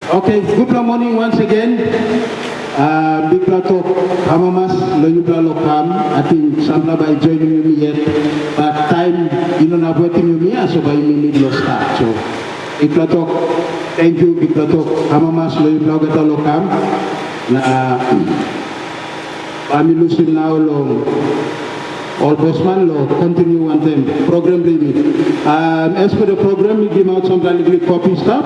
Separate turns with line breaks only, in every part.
Okay, good morning once again. Big plato, Hamamas, Loyubla Lokam. I think Samla by joining me yet, but time, you know, not waiting me, so by me need to start. So, Big plato, thank you, Big plato, Hamamas, Loyubla Lokam. Kami lusin now long. All postman law continue on them program limit. As for the program, we give out some kind of copy stuff.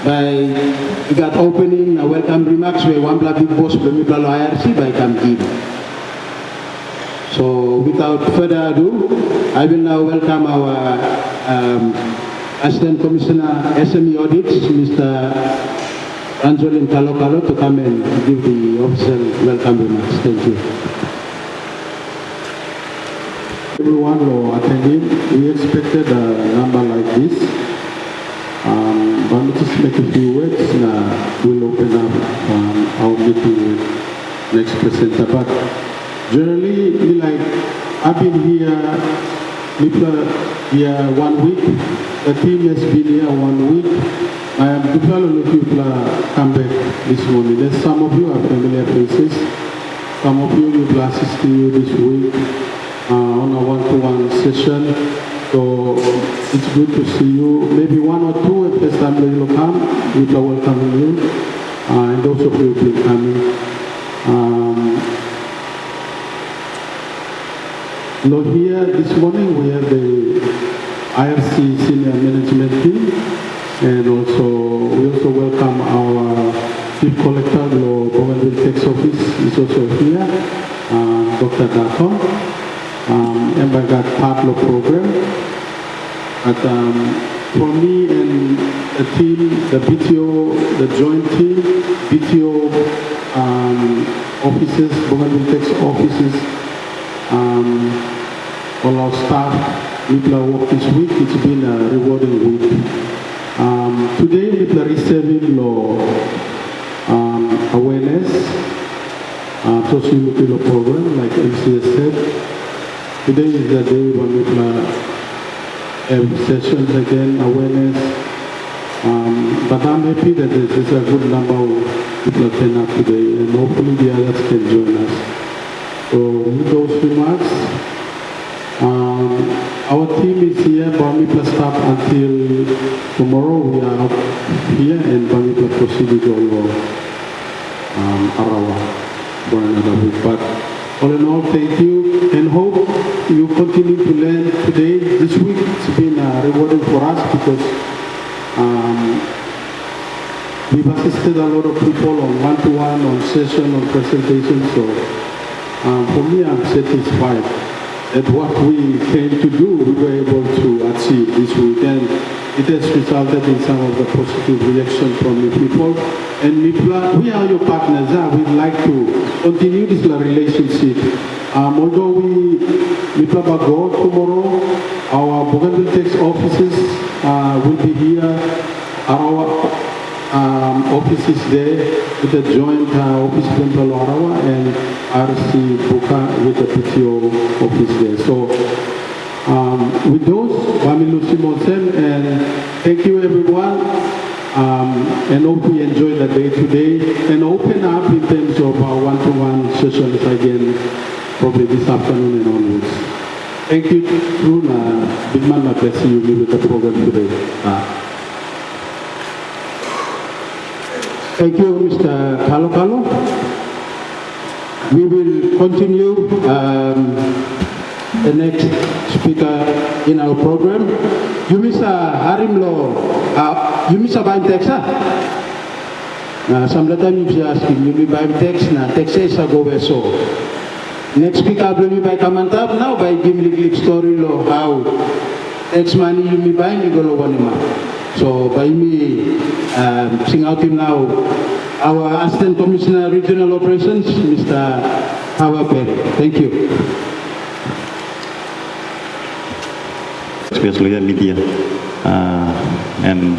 We got opening welcome remarks where one big boss from IRC by Kamkin. So without further ado, I will now welcome our Assistant Commissioner SME Audits, Mr. Anjolin Kalokalo, to come and give the official welcome remarks. Thank you.
Everyone who attended, we expected a number like this. But just make a few words, we'll open up our meeting with next presenter. But generally, I've been here, here 1 week. The team has been here 1 week. A lot of people come back this morning. There's some of you are familiar faces. Some of you will assist you this week on a one-to-one session. So it's good to see you. Maybe one or two at the time that you'll come, we are welcoming you. And those of you who will coming. Here this morning we have the IRC senior management team. And we also welcome our Chief Collector, the Buin Tax Office is also here, Dr. Dato, and by that part of the program. But for me and the team, the BTO, the joint team, BTO offices, Buin Tax offices, all our staff, people are work this week. It's been a rewarding week. Today we are receiving awareness, social program like MCS said. Today is the day when we have sessions again, awareness. But I'm happy that there's a good number of people turn up today, and hopefully the others can join us. So with those remarks, our team is here, Bamipla staff until tomorrow. We are up here and Bamipla proceeded all Arawa for another week. But all in all, thank you and hope you continue to learn today. This week it's been rewarding for us because we've assisted a lot of people on one-to-one, on session, on presentation. So for me, I'm satisfied that what we came to do, we were able to achieve this week. And it has resulted in some of the positive reaction from the people. And we are your partners. We'd like to continue this relationship. Although we go tomorrow, our Buin Tax offices will be here. Our offices there with the joint office from Arawa and RC Buka with the PTO office there. So with those, Wamilu Simonsen, and thank you everyone, and hope we enjoy the day today and open up in terms of our one-to-one sessions again, probably this afternoon and onwards. Thank you, Truna. Big man, bless you with the program today.
Thank you, Mr. Kalokalo. We will continue the next speaker in our program. You Mr. Harimlo, you Mr. Buin Tax, some of the time you asking, you Buin Tax, taxes are go so. Next speaker will be by Kamantab now by giving the story of how tax money you buy, you go to so by me, sing out him now, our Assistant Commissioner Regional Operations, Mr. Hawa Perry. Thank you.
Especially media and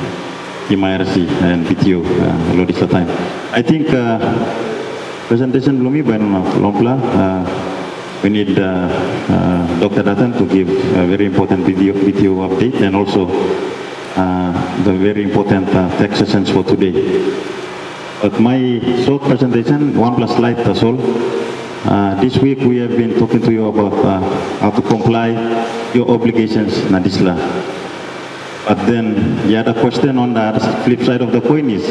IRC and PTO, a lot of the time. I think presentation belum lompla. We need Dr. Datan to give a very important video update and also the very important tax sessions for today. But my short presentation, 1 plus slide, that's all. This week we have been talking to you about how to comply your obligations, Nadisla. But then the other question on the flip side of the coin is,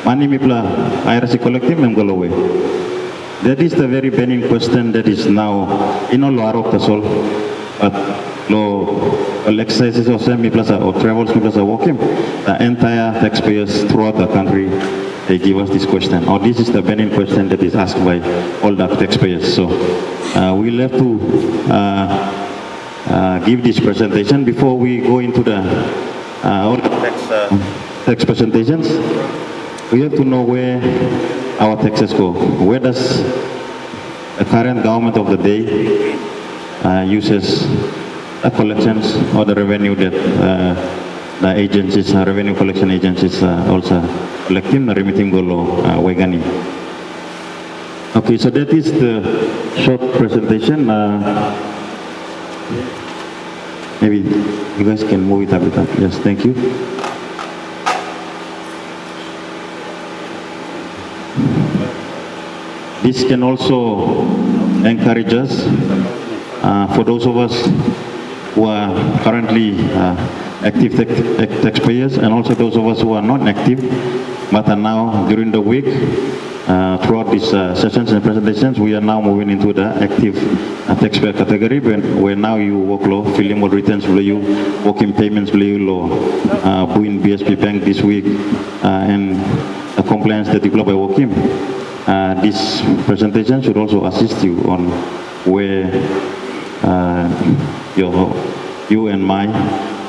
money mipla IRC collective memgolowe. That is the very burning question that is now in all arok tasol. But lo exercises or semi plus or travels plus walking, the entire taxpayers throughout the country, they give us this question. Or this is the burning question that is asked by all the taxpayers. So we'll have to give this presentation before we go into the all the tax presentations. We have to know where our taxes go. Where does the current government of the day uses the collections or the revenue that the agencies, revenue collection agencies also collecting, remitting golo wegani. Okay, so that is the short presentation. Maybe you guys can move it a bit up. Yes, thank you. This can also encourage us, for those of us who are currently active taxpayers, and also those of us who are not active, but are now during the week, throughout these sessions and presentations, we are now moving into the active taxpayer category, where now you work law, filing more returns, you working payments, law, Buin BSP Bank this week, and the compliance that you by working. This presentation should also assist you on where you and my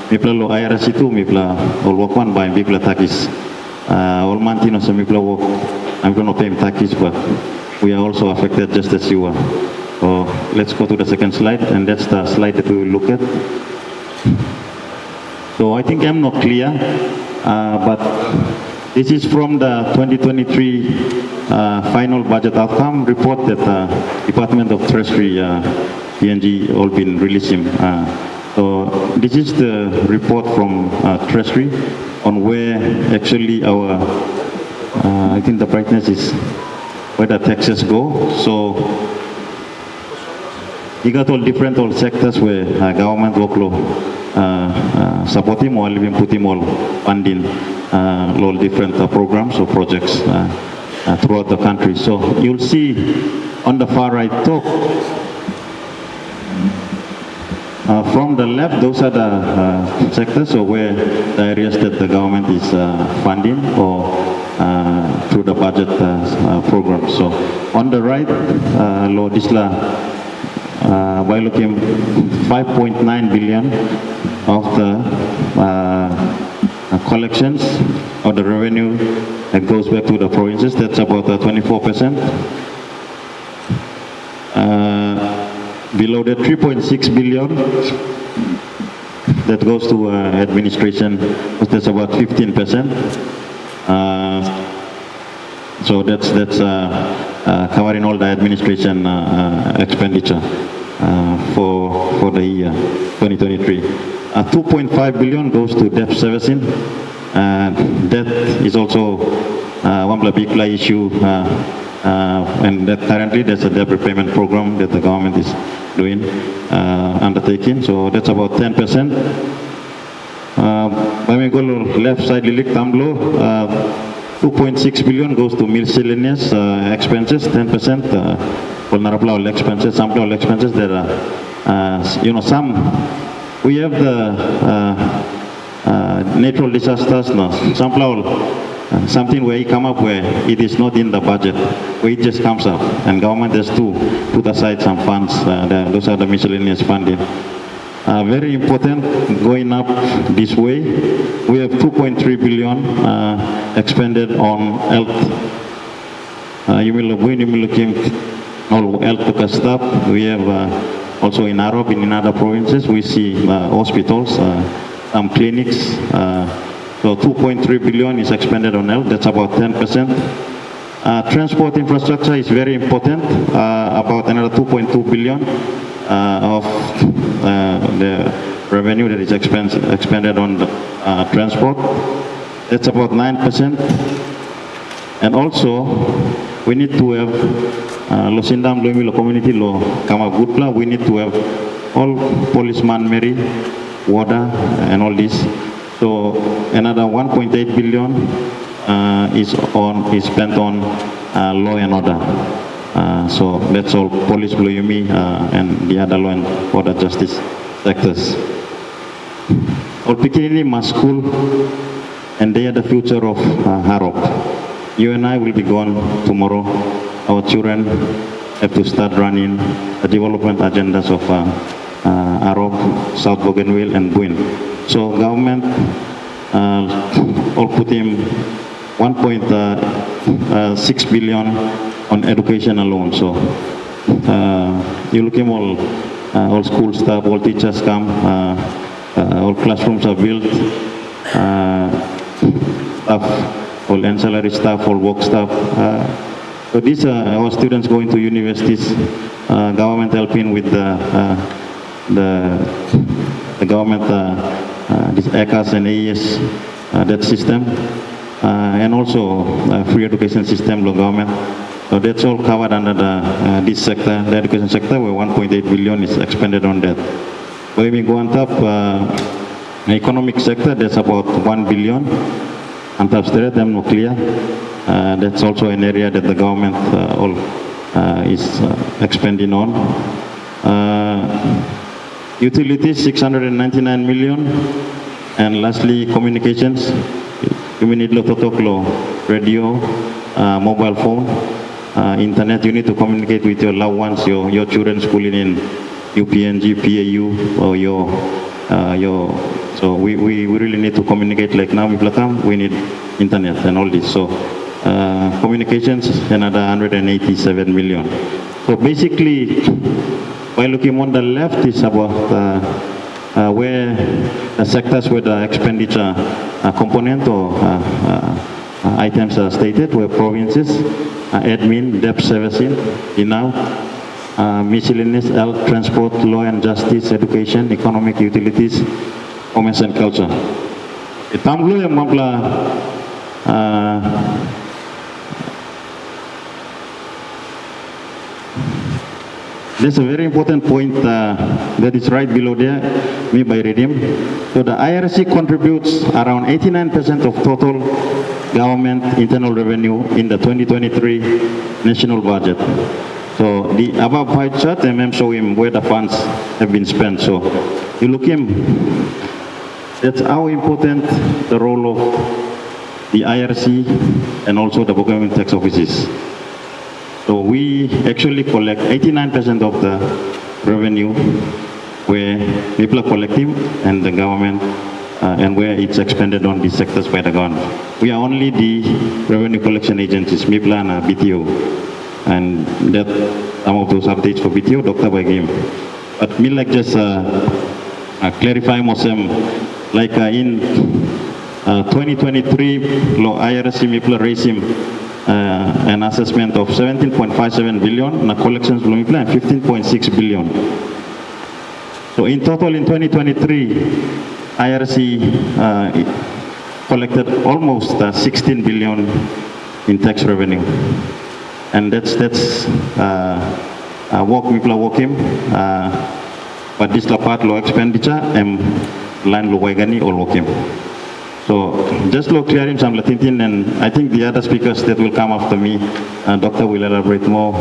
mipla lo IRS itu mipla all work one by mipla takis all mantino sa mipla work I'm going to pay takis, but we are also affected just as you are. So let's go to the second slide, and that's the slide that we will look at. So I think I'm not clear, but this is from the 2023 final budget outcome report that Department of Treasury, PNG, all been releasing. So this is the report from Treasury on where actually our, I think the brightness is where the taxes go. So you got all different sectors where government workload supporting or even putting all funding all different programs or projects throughout the country. So you'll see on the far right top, from the left, those are the sectors or where the areas that the government is funding or through the budget program. So on the right, Lord Isla, by looking 5.9 billion of the collections or the revenue that goes back to the provinces, that's about 24%. Below that 3.6 billion that goes to administration, that's about 15%. So that's covering all the administration expenditure for the year 2023. 2.5 billion goes to debt servicing. That is also one big issue, and that currently there's a debt repayment program that the government is doing, undertaking. So that's about 10%. When we go to left side, Lilik Tamlo, 2.6 billion goes to miscellaneous expenses, 10%. Vulnerable expenses, some expenses that are, some. We have the natural disasters now. Something where it come up where it is not in the budget, where it just comes up, and government has to put aside some funds. Those are the miscellaneous funding. Very important, going up this way. We have 2.3 billion expended on health. You will look all health stuff. We have also in Arab, in other provinces, we see hospitals, some clinics. So 2.3 billion is expended on health, that's about 10%. Transport infrastructure is very important, about another 2.2 billion of the revenue that is expended on the, transport. That's about 9%. And also, we need to have lo sindam lo community lo kama gutla. We need to have all policeman married, water, and all this. So another 1.8 billion is spent on law and order. So that's all police Bloyumi and the other law and order justice sectors. All Pikinini must school, and they are the future of Harop. You and I will be gone tomorrow. Our children have to start running the development agendas of Harop, South Bougainville, and Buin. So government all put in 1.6 billion on education alone. So you look at all school staff, all teachers come, all classrooms are built, staff, all ancillary staff, all work staff. So these are our students going to universities, government helping with the government, this ACAS and AES, that system, and also free education system, local government. So that's all covered under this sector, the education sector, where 1.8 billion is expended on that. When we go on top, the economic sector, that's about 1 billion. On top of that, I'm not clear. That's also an area that the government is expending on. Utilities, 699 million. And lastly, communications. You need Lototoklo, radio, mobile phone, internet. You need to communicate with your loved ones, your children schooling in UPNG, PAU, or so we really need to communicate. Like now, we need internet and all this. So communications, another 187 million. So basically, by looking on the left is about where the sectors where the expenditure component or items are stated, where provinces, admin, debt servicing, miscellaneous, health, transport, law and justice, education, economic utilities, commerce and culture. Itamlo yang mampla there's a very important point that is right below there, me by reading. So the IRC contributes around 89% of total government internal revenue in the 2023 national budget. So the above pie chart, show him where the funds have been spent. So you look him, that's how important the role of the IRC and also the government tax offices. So we actually collect 89% of the revenue where people are collecting and the government and where it's expended on these sectors by the government. We are only the revenue collection agencies, MIPLA and BTO. And that some of those updates for BTO, Dr. by game. But me like just clarify Mosem, like in 2023, IRC MIPLA raised him an assessment of 17.57 billion, na collections MIPLA and 15.6 billion. So in total in 2023, IRC collected almost 16 billion in tax revenue. And that's work MIPLA work him, but this la part low expenditure and line low waigani all work him. So just look clear him some Latin, and I think the other speakers that will come after me, Doctor will elaborate more,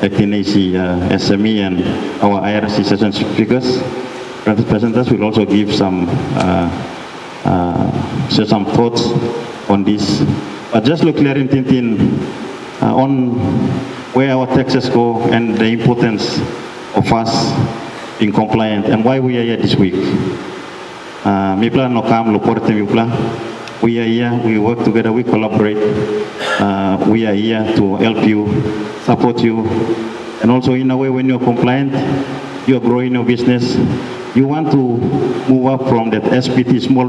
Acting AC, SME and our IRC session speakers. Presenters will also give some share some thoughts on this. But just look clear in Tintin on where our taxes go and the importance of us being compliant and why we are here this week. Mipla no kam lo porte mipla. We are here, we work together, we collaborate. We are here to help you, support you. And also in a way when you're compliant, you're growing your business. You want to move up from that SPT, small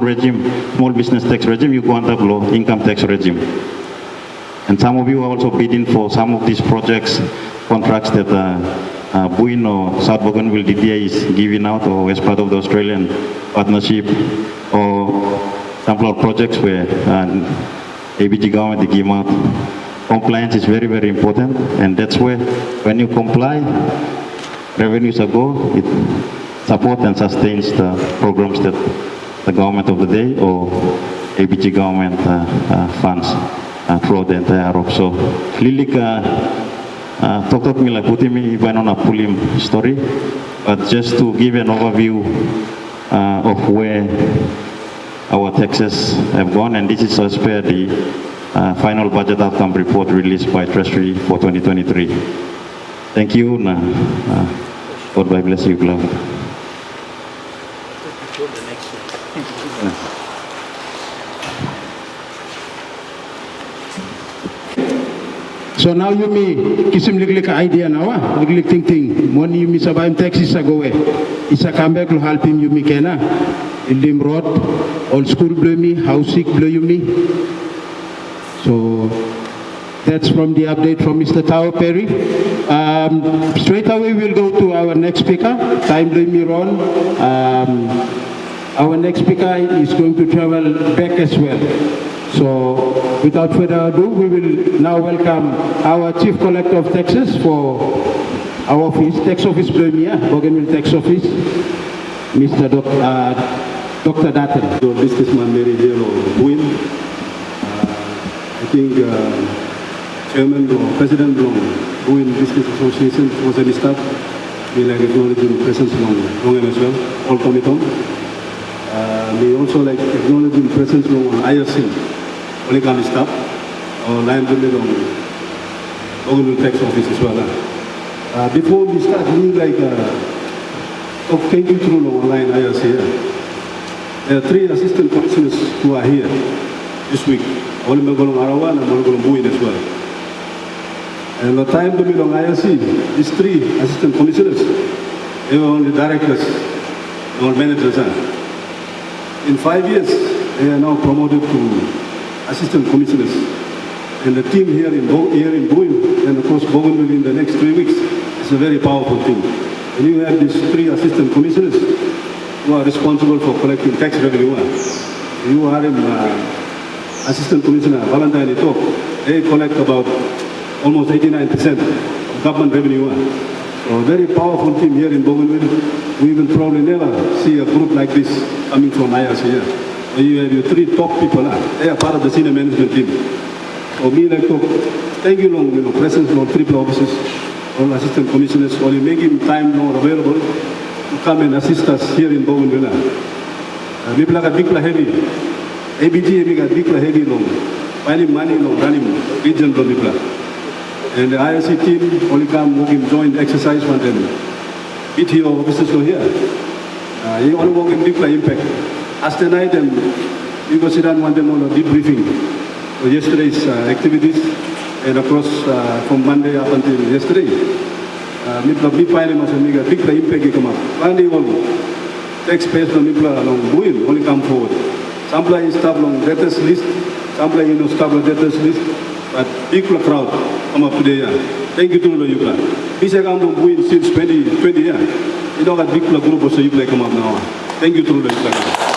business tax regime, you go on the low income tax regime. And some of you are also bidding for some of these projects, contracts that Buin or South Bougainville DDA is giving out, or as part of the Australian partnership, or sample projects where ABG government they give out. Compliance is very, very important, and that's where when you comply, revenues are go, it supports and sustains the programs that the government of the day or ABG government funds throughout the entire Europe. So, Lilik talk me like putting me even on a Pulim story, but just to give an overview of where our taxes have gone, and this is as per the final budget outcome report released by Treasury for 2023. Thank you. God bless you, beloved.
So now you me kisim liglik idea now, liglik ting. Money you me sabaim taxi sa gowe. Isa comeback lo helping you me kena. Ildim road, old school blow me, house sick blow you me. So that's from the update from Mr. Tao Perry. Straight away we'll go to our next speaker. Time blow me on. Our next speaker is going to travel back as well. So without further ado, we will now welcome our Chief Collector of Taxes for our office, Tax Office Premier, Bougainville Tax Office, Mr. Dr. Datten.
So businessman Mary Jello Buin. I think Chairman or President of Buin Business Association was any staff. We like acknowledging presence long as well, all committee. We also like acknowledging presence of IRC. Only staff or line on Bougainville Tax Office as well. Before we start, we need like take you through online IRC here. There are 3 assistant commissioners who are here this week. Only Magolong Arawan and Magolong Buin as well. And the time to be on IRC, these 3 assistant commissioners, they were only directors or managers. In 5 years, they are now promoted to assistant commissioners, and the team here in Buin, and of course Bougainville in the next 3 weeks, is a very powerful team. And you have these 3 assistant commissioners who are responsible for collecting tax revenue. You are in Assistant Commissioner Valentine Ito. They collect about almost 89% of government revenue. So a very powerful team here in Bougainville. We will probably never see a group like this coming from IRC here. You have your 3 top people, they are part of the senior management team. So me like to thank you long, presence of 3 officers, all assistant commissioners, or you making time more available to come and assist us here in Bougainville. We got big heavy, ABG we got big heavy long, finding money long, running region long people. And the IRC team only come working joint exercise one then. BTO officers are here. You only work in big impact. As the night and we go sit down one day on a debriefing for yesterday's activities, and of course from Monday up until yesterday. We find them as a big impact come up. One day only, taxpayers from Mipla along Buin only come forward. Some play staff along debtors list, some play staff along debtors list, but big crowd come up today. Thank you to the Yukla. We say come to Buin since 20 years. You know that big group also you play come up now. Thank you to the Yukla.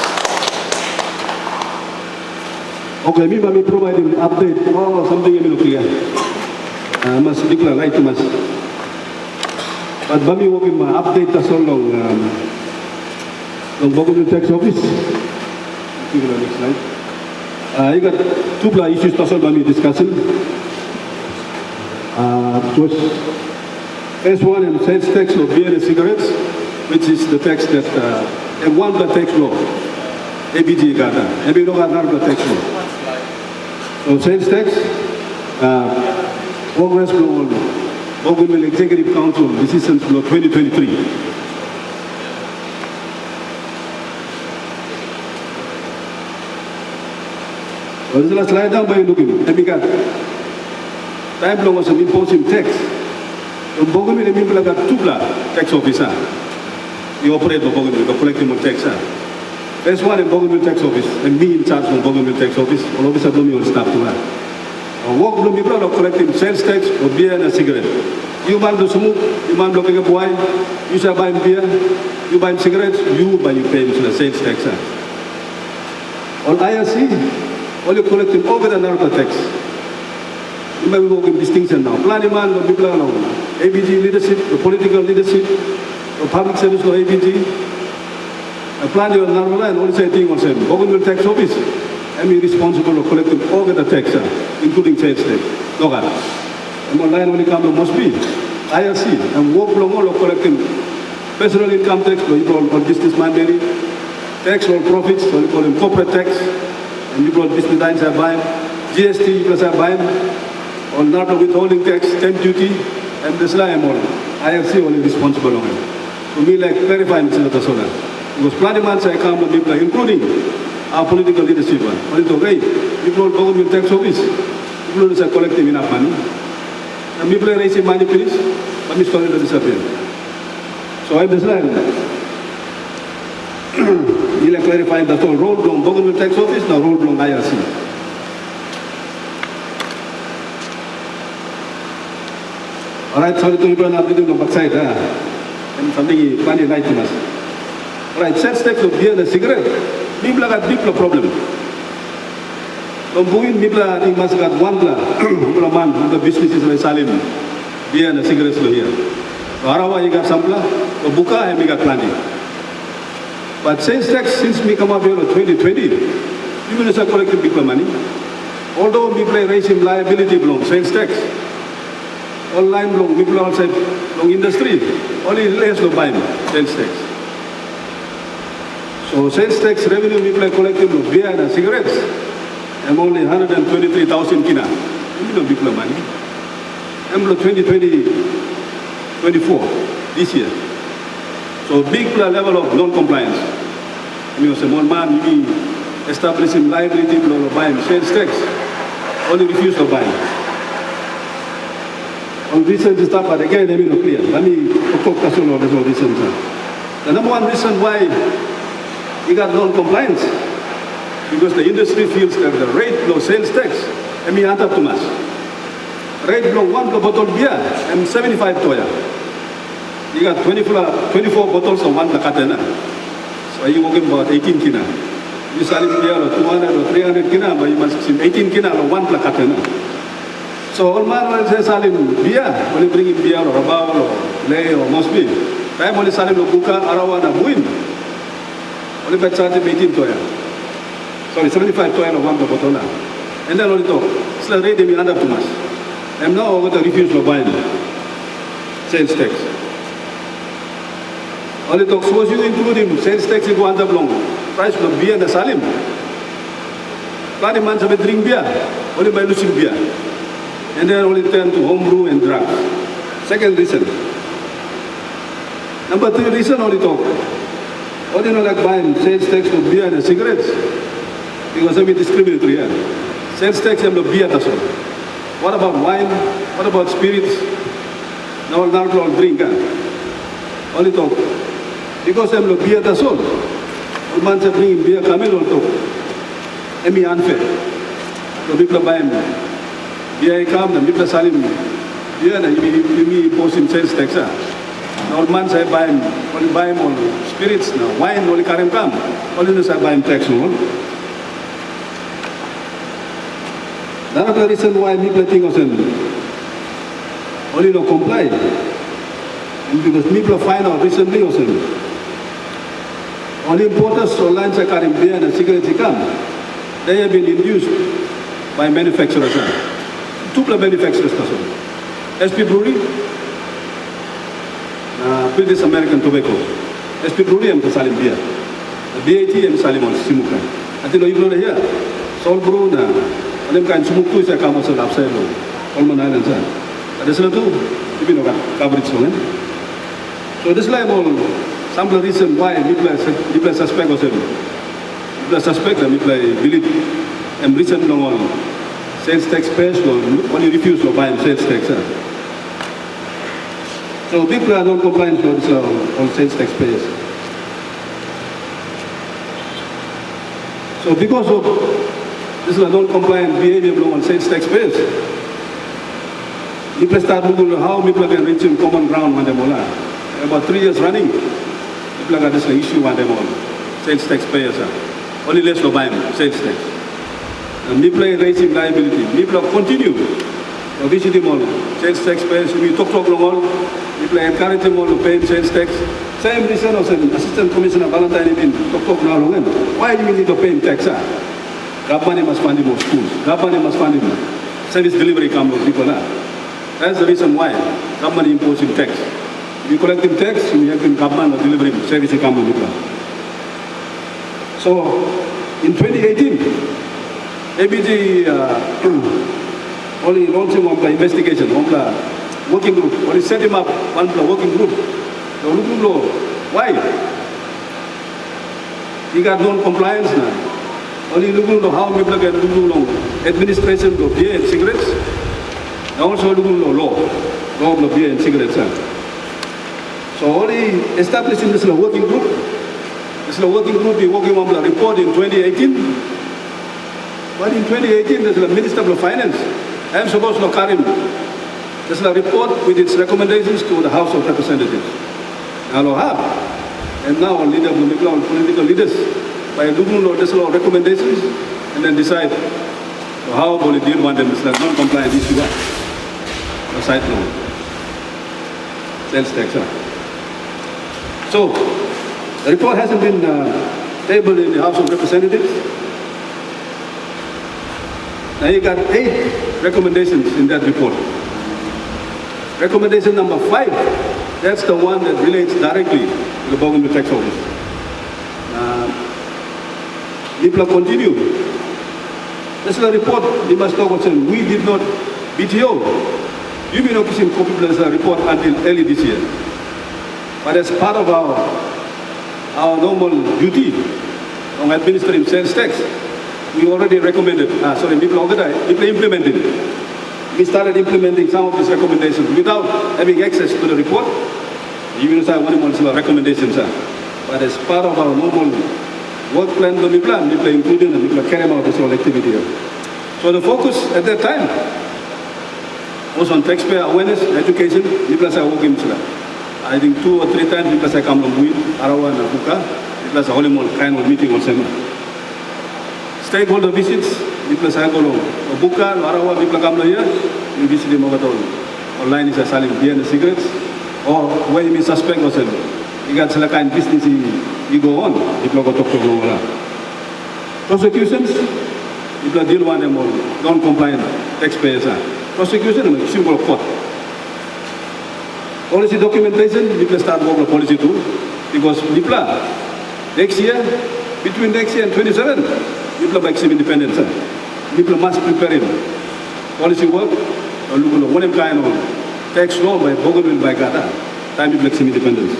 Okay, me provide an update. Oh, something you look here. Mas declare right to mas. But Bami will give my update as well long Bougainville Tax Office. Next slide. You got 2 issues to solve Bami discussing. First one is sales tax of beer and cigarettes, which is the tax that one the tax law. ABG got that. And we don't have another tax law. So sales tax, Congress law, Bougainville Executive Council Decisions Law 2023. So this is a slide down by looking. Let me get time long was an imposing tax. So Bougainville people got 2 tax officer. We operate the Bougainville, collecting of tax. There's one in Bougainville Tax Office, and me in charge of Bougainville Tax Office. All officer blow me on staff to that. Work blow me collecting sales tax or beer and a cigarette.
You man do smoke, you man do big boy, you shall buy beer, you buy cigarettes, you buy your pay the sales tax. On IRC, all you collecting over the narco tax. You may be working distinction now. Planning man, the people now. ABG leadership, the political leadership, the public service of ABG. Plan your narco and all say thing on same. Government tax office. I mean responsible for collecting all the tax, including sales tax. No God. And online when it comes to must be IRC and work long all of collecting personal income tax, or business mandate, tax or profits, so we call them corporate tax, and you call business lines are buying, GST plus are buying, or not withholding tax, stamp duty, and this line all. IRC only responsible on it. So we like clarifying Senator Sola. Because plenty months I come to people, including our political leadership. But it's okay. People government tax office, people are collecting enough money. And people are raising money, please, but it's going to disappear. So I understand. You like clarifying that all road long government tax office, now road long IRC. All right, sorry to people not reading the backside. And something funny right to us. All right, sales tax of beer and cigarette. People have got big problem. From Buin, people I think must got one man on the businesses of Salim, beer and cigarettes here. Arawa, you got Sampla, Buka, and we got plenty. But sales tax, since we come up here in 2020, people are collecting big money. Although people are raising liability belong, sales tax. Online belong, people outside belong industry, only less of buying sales tax. So sales tax revenue people are collecting of beer and cigarettes. I'm only 123,000 kina. You know big money. I'm 2020, 24 this year. So big level of non-compliance. You know, some one man maybe establishing liability or buying sales tax, only refuse to buy. On recent stuff, but again, let me know clear. Let me focus on this reason. The number one reason why you got non-compliance, because the industry feels that the rate below sales tax, I mean, answer too much. Rate below one bottle beer, and 75 toya. You got 24 bottles of one katana. So you working about 18 kina. You selling beer or 200 or 300 kina, but you must see 18 kina or one katana. So all man will say selling beer, when you bring in beer or Rabao or Lay or Mosby. Time only selling Buka, Arawa, and Buin. Only by charging 18 toya. Sorry, 75 toya of one bottle. And then only talk. It's the rate they will end up too much. I'm now over the refuse of buying sales tax. Only talk, suppose you include him, sales tax into under long. Price of beer and the salim. Plenty months of drink beer, only by losing beer. And then only turn to home brew and drug. Second reason. Number three reason only talk. Only not like buying sales tax for beer and cigarettes. Because I mean discriminatory here. Sales tax and the beer that's all. What about wine? What about spirits? Now not all drink. Only talk. Because I'm the beer that's all. All months are bringing beer coming on talk. I mean unfair. So people are buying beer come, the people are selling beer and you posting sales tax. All months I buy him, only buy him on spirits now. Wine only carry come. Only this I buy him tax no. That's the reason why people think of them. Only no comply. And because people find out recently of them. Only importers online are carrying beer and cigarettes come. They have been induced by manufacturers. Two manufacturers. SP Brewery, British American Tobacco. SP Brewery and Salim beer. BAT and Salim on Simuka. I think you know here. Sol Brew na. Alam kan sumuk tu saya kamu selap saya lo. Kolman Island saya. Ada satu tu, ibu nak coverage lo kan. So this like all some of the reason why people suspect of them. People suspect them, people believe. And reason no one sales tax pays or only refuse to buy sales tax. So people are not compliant with this on sales tax pays. So because of this is a non-compliant behavior on sales tax pays, People start looking at how people can reach in common ground one them all. About 3 years running, people got this issue one them all. Sales taxpayers. Only less to buy sales tax. And people are raising liability. People continue. Visit them all. Sales taxpayers, we talk long all. People encourage them all to pay sales tax. Same reason as Assistant Commissioner Valentine in talk now long. Why do we need to pay tax? Government must fund more schools. Government must fund service delivery come from people. That's the reason why government imposing tax. If you collecting tax, you have government or delivering service come from people. So in 2018, ABG only launching one investigation, one working group, only set him up one working group. So look, why? He got non-compliance now. Only looking at how people can do administration of beer and cigarettes. And also looking at law of beer and cigarettes. So only establishing this working group. This working group is working on the report in 2018. But in 2018, there's the Minister of Finance. I'm supposed to carry him. There's a report with its recommendations to the House of Representatives. And now leader of the political leaders by looking at this recommendations and then decide how will it deal with them. It's like non-compliant issue. A side law. Sales tax. So, the report hasn't been tabled in the House of Representatives. Now you got 8 recommendations in that report. Recommendation number 5, that's the one that relates directly to the Buin tax office. People continue. This is a report, we must talk about saying we did not, BTO, you've been officing copy this report until early this year. But as part of our normal duty on administering sales tax, we already recommended, people implemented it. We started implementing some of these recommendations without having access to the report. Even if I want to recommendations, but as part of our normal work plan, people including and people carrying out this whole activity. So the focus at that time was on taxpayer awareness, education. People are working. I think 2 or 3 times people say come from Buin, Arawa and Buka. People are holding all kind of meeting on seminar. Stakeholder visits, people say go Buka, Arawa, people come here. We visit them over online is selling beer and cigarettes. Or when you suspect or something, you got some kind of business you go on, people go talk to go. Prosecutions, people deal with them all, non-compliant taxpayers. Prosecution is a symbol of court. Policy documentation, people start working on policy too, because people next year, between next year and 27, people make some independence. People must prepare it. Policy work, or look at one kind of tax law by Buin by Gata, time to make some independence.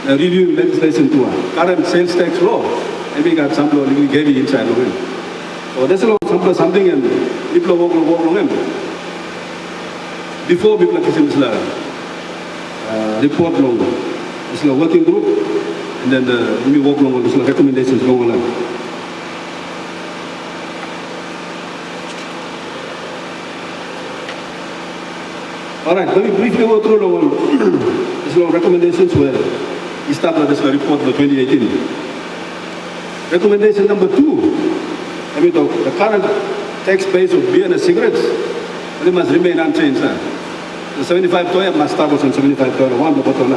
Review legislation too. Current sales tax law, and we got some law legally heavy inside of it. So that's a lot of something and people work on them. Before people like this report long, this is a working group, and then we work on this recommendations long on. All right, let me briefly go through these recommendations where we started this report for 2018. Recommendation number 2, the current tax base of beer and cigarettes, they must remain unchanged. The 75 toya must start with 75 toya, one bottle.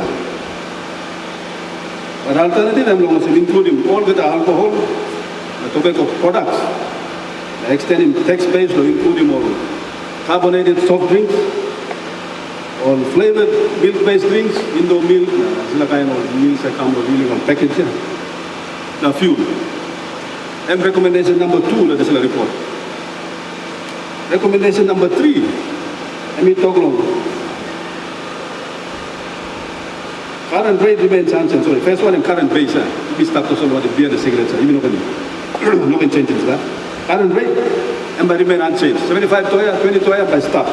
But alternative, I'm going to include all the alcohol, the tobacco products, extending tax base to include all carbonated soft drinks, on flavored milk-based drinks, indoor milk, kind of meals that come really on package. Now, fuel. And recommendation number 2, that is the report. Recommendation number 3, let me talk long. Current rate remains unchanged. Sorry, first one in current base. We start to solve what the beer and the cigarettes. Even no can change that. Current rate and by remain unchanged. 75 toya, 20 toya by stop.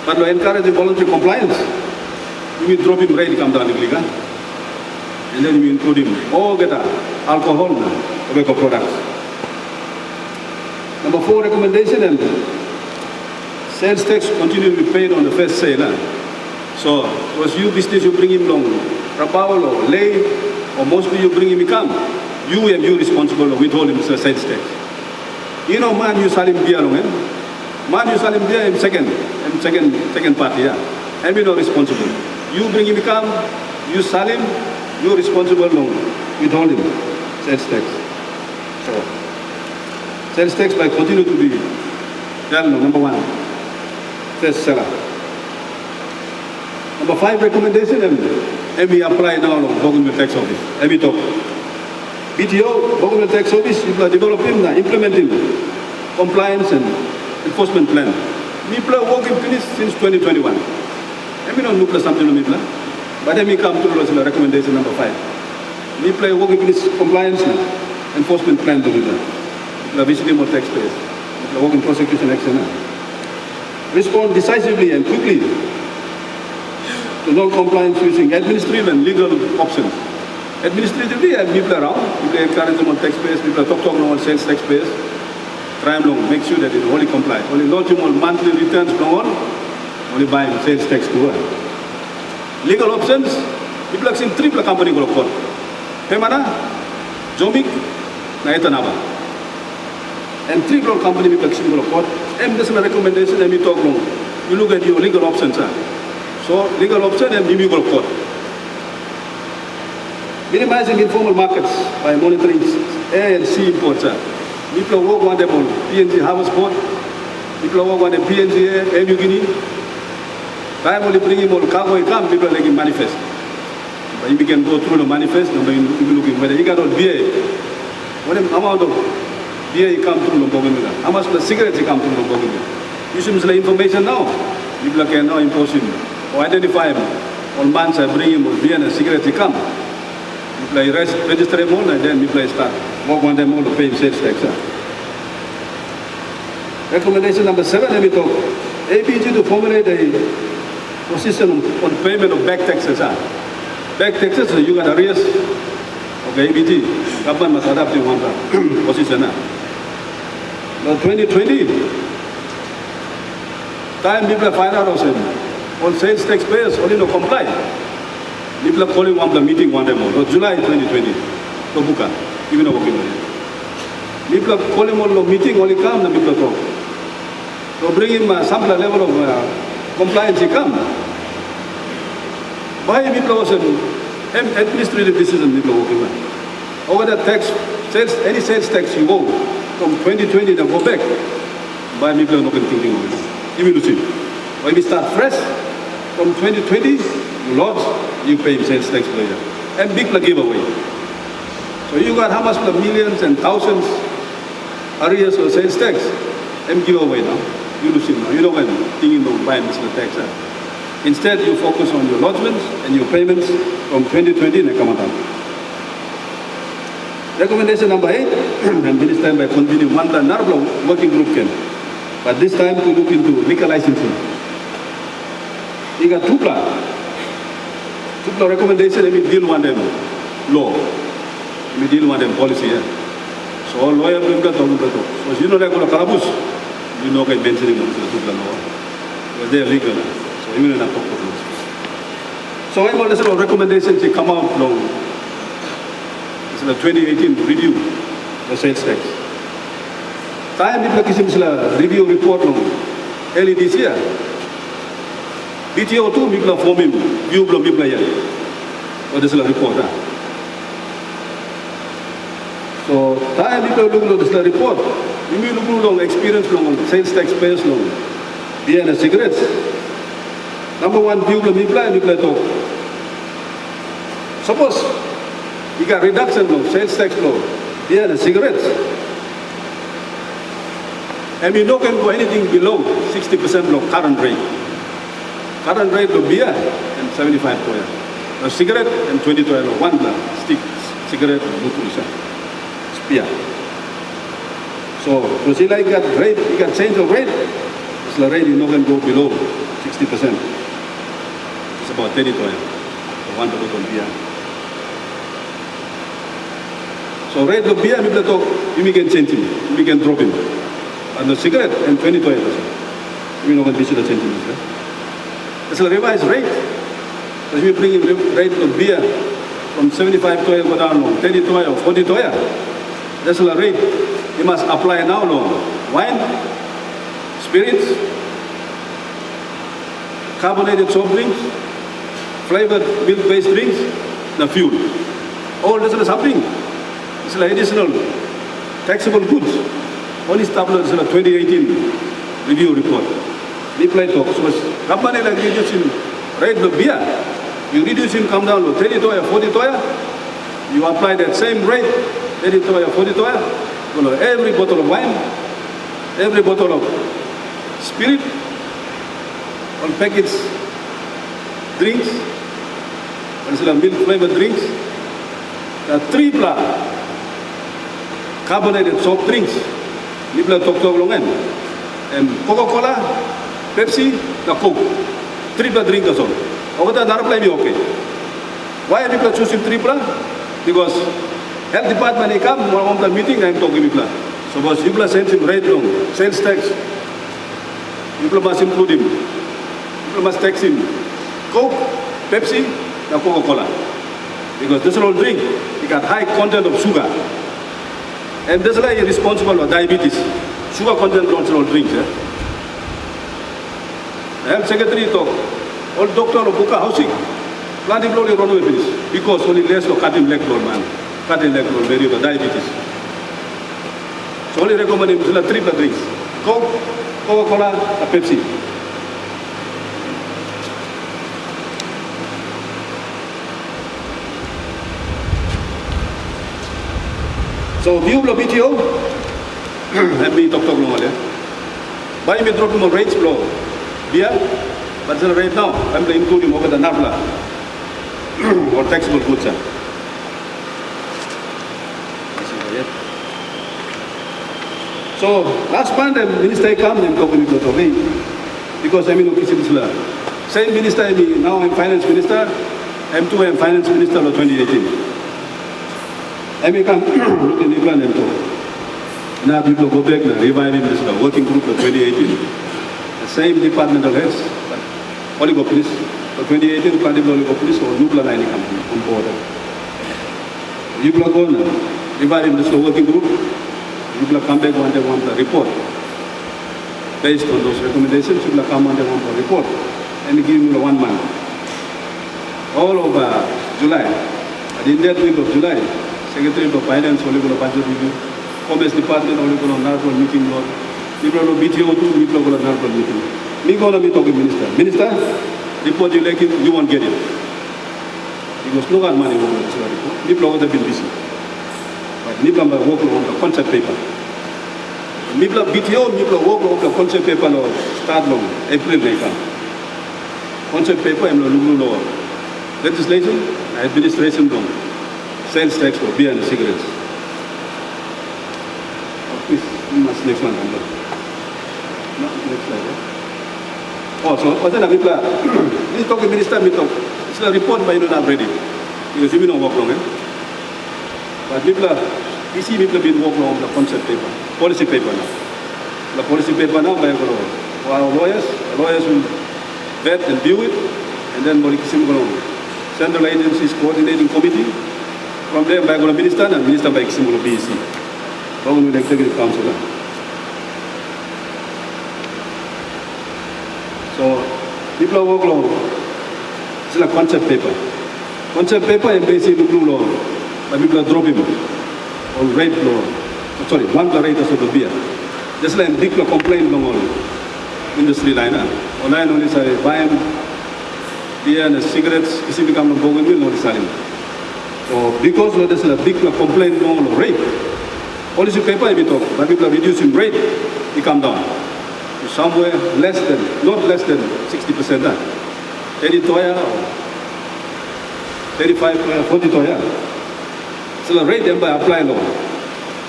But we encourage the voluntary compliance. We will drop him rate come down illegal. And then we include him. All get alcohol, tobacco products. Number 4 recommendation and sales tax continue to be paid on the first sale. So, was you business you bring him long, Rapawal or Lay, or mostly you bring him come, you and you responsible for withholding the sales tax. You know, man, you sell him beer long, man, you sell him beer in second party, and we not responsible. You bring him come, you sell him, you responsible long, withholding sales tax. So, sales tax by continue to be, number one, first seller. Number 5 recommendation, and we apply now on government tax office. And we talk. BTO, government tax office, people are developing, implementing compliance and enforcement plan. People are working finish since 2021. And we don't look at something on people. But then we come to the recommendation number 5. People are working finish compliance and enforcement plan to do that. People are visiting more taxpayers. People are working prosecution action. Respond decisively and quickly to non-compliance using administrative and legal options. Administratively, I have people around, people encourage them on taxpayers, people are talking on sales taxpayers. Try long, make sure that it only comply. Only launching on monthly returns from on, only buying sales tax to her. Legal options, people are seeing 3 company go to court. Pemana, Jomik, Naitanaba. And 3 company people are seeing go to court. And this is a recommendation, and we talk long. You look at your legal options. So, legal option and illegal court. Minimizing informal markets by monitoring air and sea imports. People work on them on PNG Harvest Port. People work on the PNG Air New Guinea. Time only bring him on cargo, come, people like him manifest. But you can go through the manifest, you be looking whether you got on beer. What amount of beer you come through the Bogomila? How much of the cigarettes you come through the Bogomila? You should the information now. People can now impose him. Or identify him. On months I bring him with beer and cigarettes, he come. People register him all and then people start. Work on them all to pay sales tax. Recommendation number 7, let me talk. ABG to formulate a position on payment of back taxes. Back taxes, you got arrears. Okay, ABG, government must adapt to one position. But 2020, time people find out also. On sales taxpayers, only no comply. People are calling one the meeting one day more. July 2020, to Buka, even a working money. People are calling one the meeting, only come, the people talk. So bring him some level of compliance, he come. Why people also administrative decision people working on? Over the tax, any sales tax you owe from 2020 then go back. Why people are not thinking of it? Even to see. When we start fresh, from 2020, Lord, you pay sales tax per year. And big giveaway. So you got how much millions and thousands arrears of sales tax? And giveaway now. You lose it now. You don't want thinking of buying the tax. Instead, you focus on your lodgements and your payments from 2020 and come down. Recommendation number 8, and this time by convening one Narbla working group came. But this time to look into liquor licensing. You got 2 recommendation, and we deal with them law. We deal with them policy. So all lawyer bring that down. So you know like Karabus, you know like mentioning them to the law. Because they are legal. So even in a talk. So I'm all the recommendations they come out long. It's the 2018 review the sales tax. Time people review report long. Early this year. BTO 2 people are forming view blow people here. What is the report? So time people look at the report. You may look long experience long sales taxpayers long. Beer and cigarettes. Number 1 view blow people and people talk. Suppose you got reduction of sales tax law, beer and cigarettes. And we don't can go anything below 60% below current rate. Current rate of beer and 75 toya. A cigarette and 20 toya. One stick cigarette and 2%. Beer. So, because you like that rate, you got change of rate. It's the rate you're not going to go below 60%. It's about 30 toya. 1 to on beer. So rate of beer, you can change him. You can drop him. And the cigarette and 20 toya. we know what we should have changed this. It's a revised rate. If we bring in rate of beer from 75 toya go down to 30 toya or 40 toya, that's a rate you must apply now. Wine, spirits, carbonated soft drinks, flavored milk-based drinks, the fuel. All this is something. It's like additional taxable goods. Only established in the 2018 review report. Reply talks was company like reducing rate of beer. You reduce him, come down to 30 toya, 40 toya. You apply that same rate, 30 toya, 40 toya. Every bottle of wine, every bottle of spirit, all packaged drinks, milk flavored drinks, triple carbonated soft drinks, and Coca-Cola, Pepsi, the Coke, triple drink as well. Over the another play okay. Why are people choosing triple? Because health department they come on the meeting I'm talking people. So because people send him right long, sales tax, people must include him. People must tax him. Coke, Pepsi, and Coca-Cola. Because this is all drink, it got high content of sugar. And this is why you're responsible for diabetes. Sugar content on all drinks. The health secretary talk, all doctor of Buka housing, planting blood run away with this. Because only less of cutting leg roll, man. Cutting leg roll, very good, diabetes. So only recommend him to triple drinks. Coke, Coca-Cola, and Pepsi. So view of BTO, let me talk long. Why me drop more rates blow? Beer, but right now I'm including over the NABLA or taxable goods. So last month the minister come and talk with me because I'm in same minister now I'm finance minister, I'm finance minister of 2018. I come look in the plan and talk. Now people go back and revive this working group of 2018. The same departmental heads, but oligopolies. For 2018, planning oligopolies or nuclear line company on board. You will go and revive this working group. You will come back when they want a report. Based on those recommendations, you will come when they want a report. And give you 1 month. All over July, at the end of the week of July, Secretary of Finance, only going to budget review, Commerce Department, only going to narrow meeting, people of BTO too, people going to narrow meeting. Me going to be talking minister. Minister, report you like it, you won't get it. Because no one money over this report. People have been busy. But people are working on the concept paper. People BTO, people work on the concept paper no start long, April they come. Concept paper, I'm looking lower. Legislation, administration long. Sales tax for beer and cigarettes. Oh, please, next one. No, next slide. Oh, so what's that? This talking minister, me talk. It's a report, but you don't have ready because you don't work long. But people, you see, people been working on the concept paper, policy paper now. The policy paper now by our lawyers. The lawyers will vet and view it, and then central agencies coordinating committee. From there, by the minister and minister by symbol of BEC. From the executive council. So, people are working on it's a concept paper. Concept paper and basically blue law. But people are dropping or red law. Sorry, one the rate of the beer. Just like big complaint on all industry line. Online only say buying beer and cigarettes, if you become a bougainville, only selling. So because there's a big complaint on rate, policy paper we talk, but people are reducing rate, it come down to somewhere less than, not less than 60%. 30 toya or 35 toya, 40 toya. So the rate then by apply law.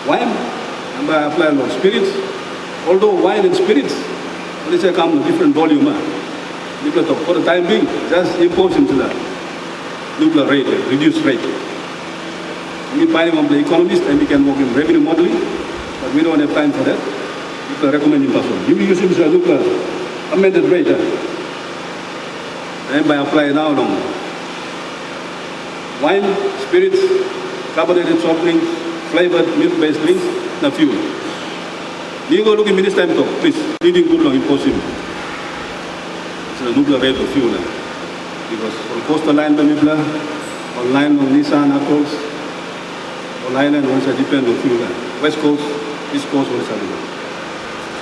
Wine and by apply law. Spirits, although wine and spirits, only say come different volume. People talk for the time being, just impose into the nuclear rate, reduced rate. We find on the economist and we can work in revenue modeling, but we don't have time for that. People recommend him person. You use him as a nuclear amended rate. And by applying now long. Wine, spirits, carbonated soft drinks, flavored milk-based drinks, na fuel. You go look in minister time talk, please. Reading good long impossible. It's a nuclear rate of fuel. Because on coastal line, on line on Nissan, Apples, on island also depend on fuel. West Coast, East Coast also.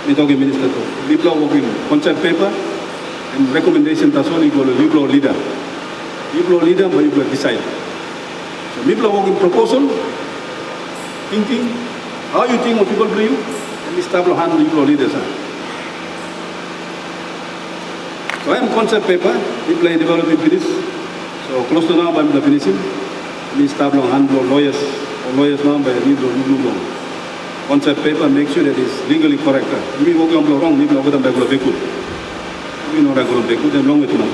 We talking minister talk. People are working concept paper and recommendation that's all equal to people leader. People leader, but you decide. So people are working proposal, thinking, how you think of people play you, and this type of hand people leaders. So I am concept paper, people are developing for this. So close to now, I'm finishing. This type of hand lawyers, or lawyers now by new law. Concept paper, make sure that it's legally correct. If you work on the wrong, people are going to be good. You know, I'm going to be good, and long way to know.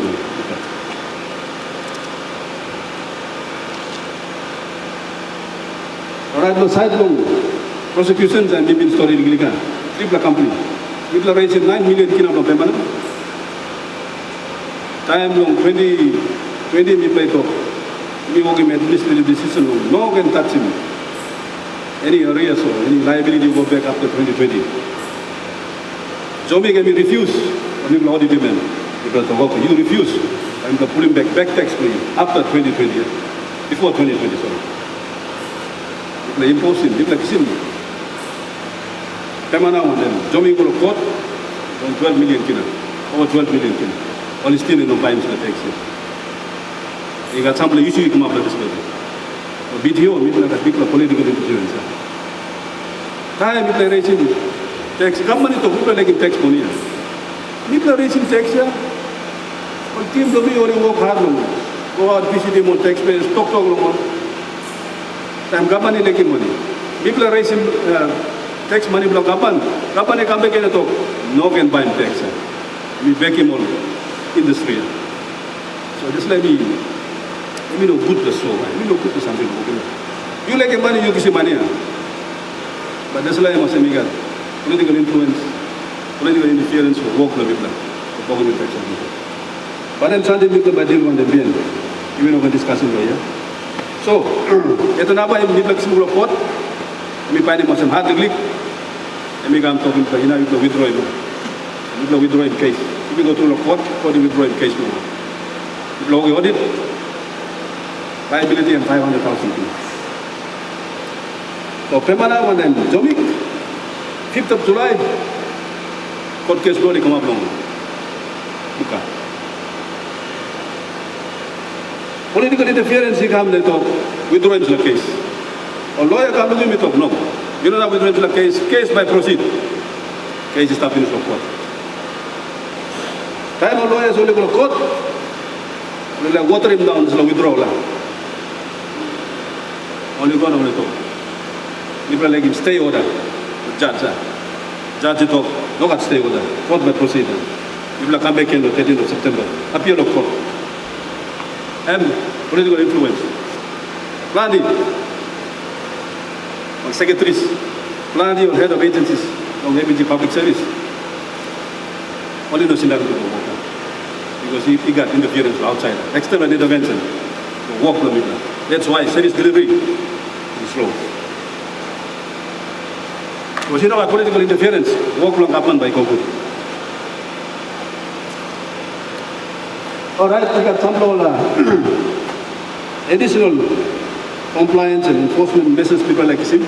Alright, no side long prosecutions and maybe story legal. Triple company. People raising 9 million kina of payment. Time long 20 me play talk. Me working administrative decision long. No one can touch him. Any arrears or any liability go back after 2020. Zombie can be refused. Only audit demand because the worker you refuse. I'm going to pull him back tax for you after 2020. Before 2020, sorry. They impose him, they like him. Pemana one then, Jomi go to court on 12 million kina, over 12 million kina. Only still in no times the tax. You got some issue you come up with this level. BTO, people like big political interference. Time people raising tax, government to people like tax money. People raising tax here. On team to be only work hard long. Go out, visit them on taxpayers, talk long. Time government is making money. People are raising tax money block government. Government come back and talk. No can buy tax. We back him on industry. So this like me no good to so. Me no good to something. You like money, you give money. But that's like I must say, political influence, political interference will work the people. The government tax on people. But then something people by deal on the Buin. Even over discussing here. So, ito na ba yung niblag simula pot? May pwede mo sa hard to click. And may I'm talking about, you withdraw it. You withdraw in case. If you go to the court, you withdraw in case. If you audit, liability and 500,000. So, Pemana one then, Jomik, 5th of July, court case go, they come up long. Buka. Political interference, he come, they talk, withdraw into the case. Or lawyer come to me, talk, no. You don't have withdraw into the case by proceed. Case is stopped in the court. Time of lawyers only go to court, we like water him down, so withdraw. Only go on the talk. People like him, stay order. Judge talk, no got stay order. Court by proceed. People come back in the 13th of September. Appeal of court. And political influence. Plandi, on secretaries, Plandi on head of agencies, on ABG public service. Only no scenario to work. Because he got interference from outside. External intervention to work the middle. That's why service delivery is slow. Because you know what political interference, work long happen by Kogu. All right, we got some additional compliance and enforcement measures people like him.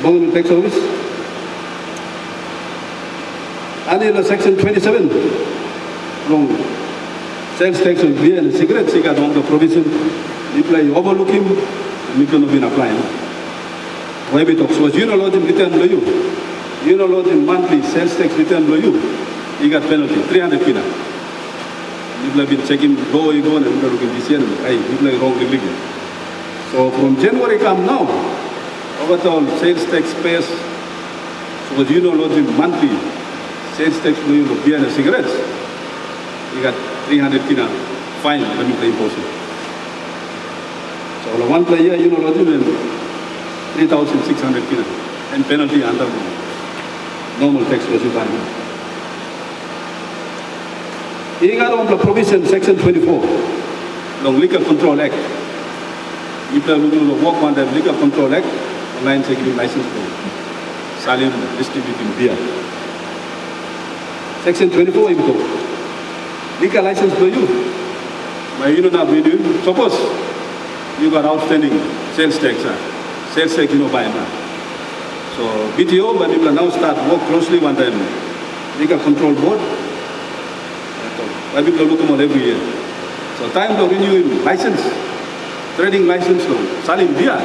Government tax office. Under section 27, from sales tax on beer and cigarettes, he got on the provision. People overlook him, and we cannot be applying. Why we talk? So as you know, Lord, return below you. You know, Lord, monthly sales tax return below you. He got penalty, 300 kina. People have been checking, go and looking this year, people are wrong religion. So from January come now, overall sales tax payers, so as you know, Lord, monthly sales tax for you beer and cigarettes, you got 300 kina fine, let me play impossible. So one player, you know, Lord, 3,600 kina, and penalty under normal tax was you buy. Ingat on the provision section 24, long Liquor Control Act. If the work on the Liquor Control Act, online security license for selling, distributing beer. Section 24, you go. Liquor license for you. My union of renew. Suppose you got outstanding sales tax, sales tax, buy now. So BTO, but people now start work closely one time. Liquor Control Board. Why people look them all every year. So time to renew license, trading license, selling beer.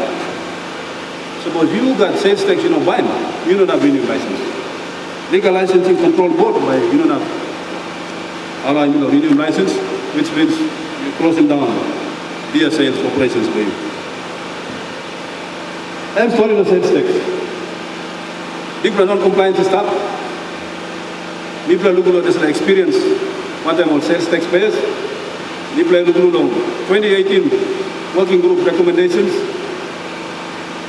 Suppose you got sales tax, buy now. You don't have renew license. Liquor licensing control board by you don't have allowing renew license, which means you're closing down beer sales operations for you. I'm sorry, the sales tax. People are non-compliant stuff. People are looking at this experience. One time on sales taxpayers. People are looking at 2018 working group recommendations.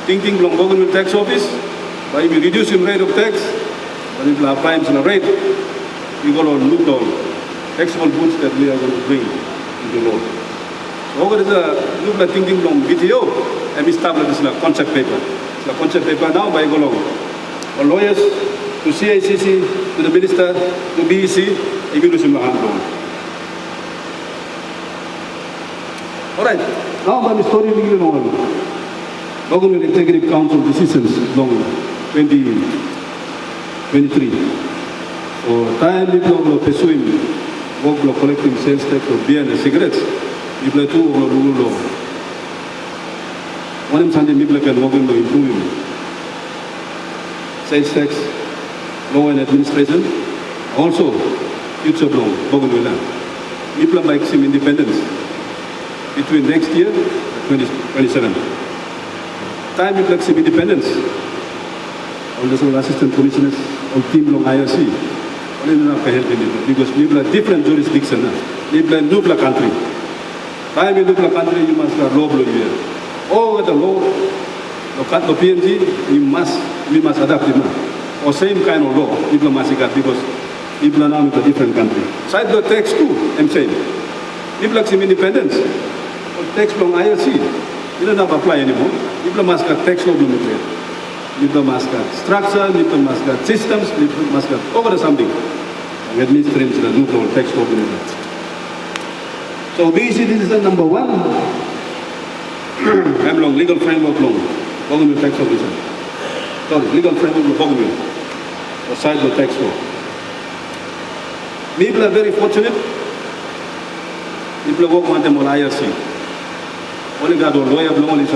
Thinking from government tax office by reducing rate of tax. When people are applying the rate, we go on look down taxable goods that we are going to bring into law. So what is the look like thinking from BTO and we establish this concept paper. It's a concept paper now by go along. Or lawyers to CICC, to the minister, to BEC, even to Simba Handlong. All right, now my story legal on Government Executive Council decisions long 2023. So time people are pursuing work block collecting sales tax of beer and cigarettes. People are too over rule law. One Sunday people can work in the improving sales tax, law and administration, also future law, Bogomila. People make some independence between next year and 2027. Time people some independence. All the assistant commissioners, all team long IRC. Because people are different jurisdictions. People are new country. Time in new country, you must have law here. All the law, the PNG, we must adapt it. Or same kind of law, people must get because people are now in a different country. Side the tax too, I'm saying. People have some independence. Or tax from IRC, you don't have to apply anymore. People must get tax law. People must get structure, people must get systems, people must get over something. Administration the new law, tax law. So BEC decision number 1, I'm long, legal framework law, government tax officer. Sorry, legal framework law, government, aside the tax law. People are very fortunate. People work on them on IRC. Only got a lawyer, only a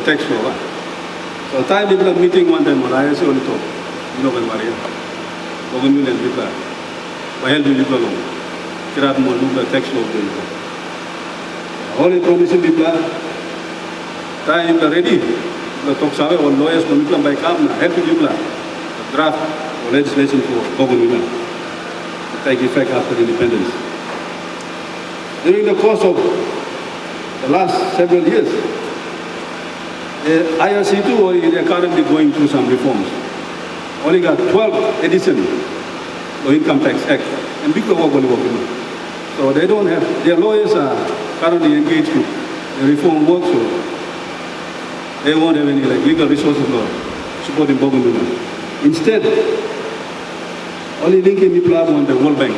tax law. So time people are meeting one time on IRC only talk. You know when Maria. Government and people are. I help you people along. Kirat mo nuka tax law people. Only promising people are. Time people are ready. The talk sabe or lawyers no people by come na help people are. Draft legislation for government to take effect after independence. During the course of the last several years, the IRC2 they are currently going through some reforms. Only got 12 edition of Income Tax Act, and people work only working. So they don't have, their lawyers are currently engaged with the reform work, so they won't have any legal resources for supporting Bogomila. Instead, only linking people up on the World Bank.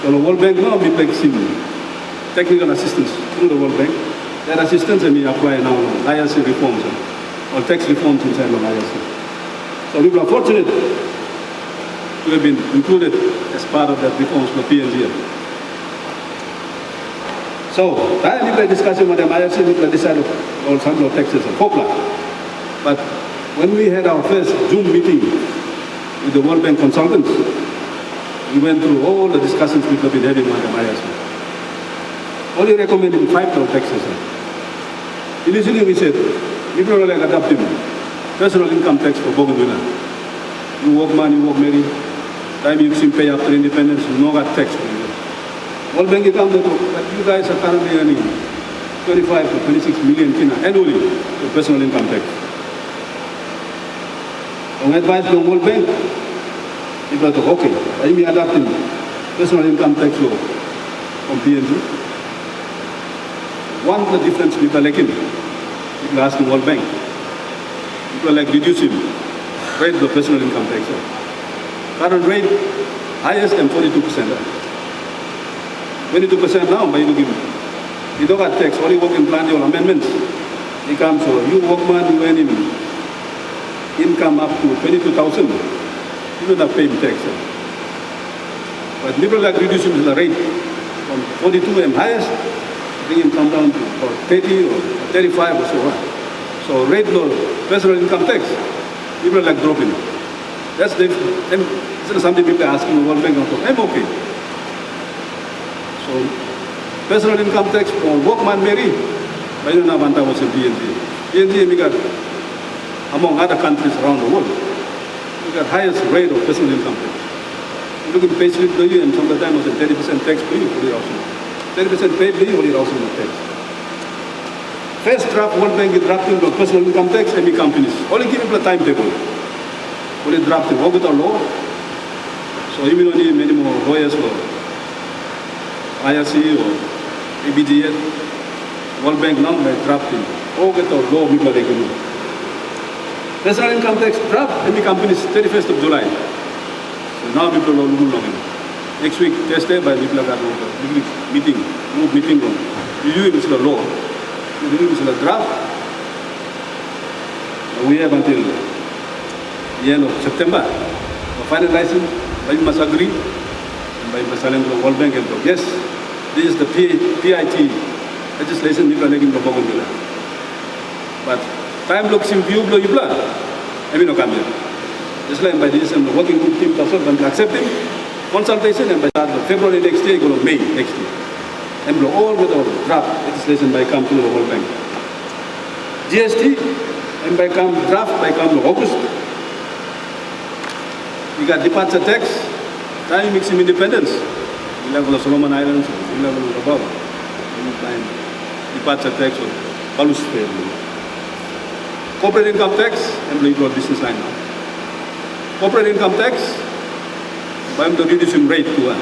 So the World Bank now be some technical assistance through the World Bank. That assistance and we apply now IRC reforms or tax reforms inside of IRC. So people are fortunate to have been included as part of that reforms for PNG. So, that people are discussing with them, IRC people decided on some of taxes and popular. But when we had our first Zoom meeting with the World Bank consultants, we went through all the discussions people have been having on the IRC. Only recommending 5 taxes. Initially we said, people are like adapting personal income tax for Bogomila. You work man, you work married, time you can pay after independence, you no got tax for you. World Bank income, but you guys are currently earning 25 to 26 million annually for personal income tax. On advice from World Bank, people are okay, I'm adapting personal income tax law from PNG. One of the difference people like him, people asking World Bank, people like reducing rate the personal income tax. Current rate highest than 42%. 22% now, but you don't have tax, only working plan your amendments. It comes so you workman when income up to 22,000, you don't have paying tax. But people like reducing the rate from 42 and highest, bring income down to about 30 or 35 or so on. So rate low, personal income tax, people like dropping. That's the, this is something people are asking the World Bank. I'm okay. So personal income tax for workman Mary, but you know Banta was in PNG. PNG we got among other countries around the world. We got highest rate of personal income tax. You look at pay slip to you and some of the time was a 30% tax for you, 30% paid for you, only also tax. First draft World Bank is drafting the personal income tax, any companies. Only give people a timetable. Only drafting, work with our law. So even don't need many more lawyers for IRC or ABGS. World Bank now by drafting. Work with our law, people like you. Personal income tax draft, any companies 31st of July. So now people are looking long. Next week, Thursday, by people are meeting, group meeting room. You use the law. You use the draft. We have until the end of September. For finalizing, but you must agree. And by selling the World Bank and go, yes, this is the PIT legislation people are making the Bogomila. But time looks in view, blow you blood. I mean, no come here. Just like by this, and the working group team person can accept him. Consultation and by February next year, go to May next year. And blow all with our draft legislation by come to the World Bank. GST, and by come draft, by come to August. We got departure tax, time mixing independence. We level of Solomon Islands, we level of above. Departure tax or Palus fair. Corporate income tax, and we got business line now. Corporate income tax, by the reducing rate to one.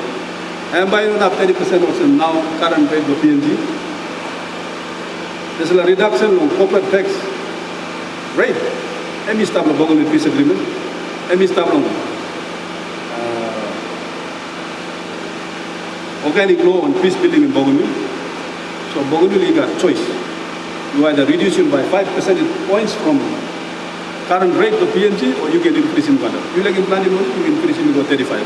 And by not 30% also now current rate of PNG. There's a reduction on corporate tax rate. Any staff of Bogomil peace agreement, any staff of organic law on peace building in Bogomil. So Bogomil you got choice. You either reduce it by 5 percentage points from current rate of PNG, or you can increase in value. You like in planning money, you increase it to 35.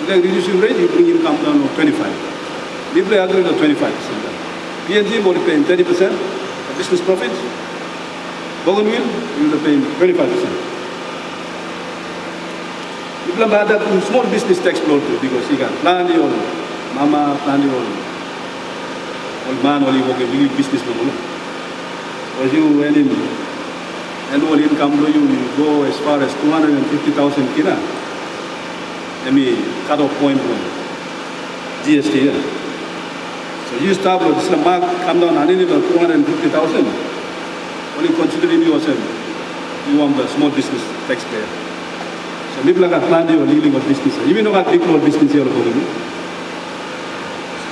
You like reducing rate, you bring income down to 25. People agree to 25%. PNG will be paying 30% of business profits. Bougainville, you will be paying 25%. People have that small business tax flow too, because you got planning or mama, planning or man, or you work a big business. Or you earning annual income, you go as far as 250,000 kina. Let me cut off point from GST here. So you start with this mark, come down and about 250,000. Only considering yourself, you want the small business taxpayer. So people are planning or leading of business. Even though people are business here,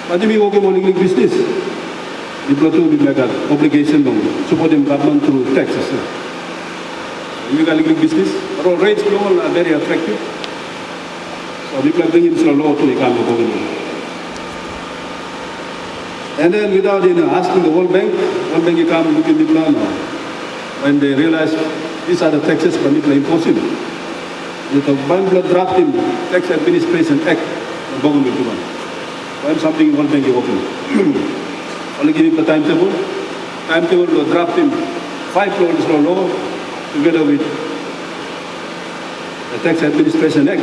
but if you work in legal business, people do like that obligation to support the government through taxes. So you got legal business, but all rates are very attractive. So people are bringing some law to the government. And then without asking the World Bank you come look at the plan when they realize these are the taxes for people imposing. The bank drafting Tax Administration Act of Bogomil to one. When something World Bank is open. Only give him the timetable. Timetable to drafting 5 law together with the Tax Administration Act.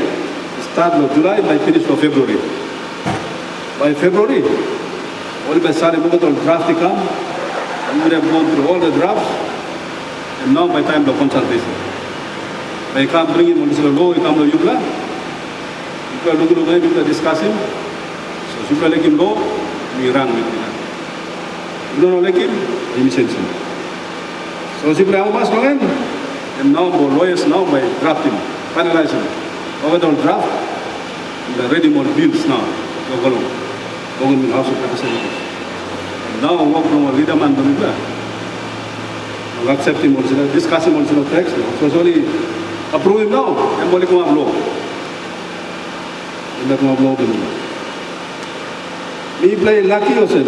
Start of July by finish of February. By February, only by starting to draft the come, you would have gone through all the drafts, and now by time the consultation. By come bring in on this law, you come to Yugla, people are looking at people are discussing, so people like him law, we run with him. You don't like him, he sends him. So people are almost going, and now more lawyers now by drafting, finalizing. Overall draft, the ready more bills now. Going in House of Representatives. Now work from a leader man accepting also, discussing also the text. So it's only approve him now and only come up law. And that come up law. Me play lucky also.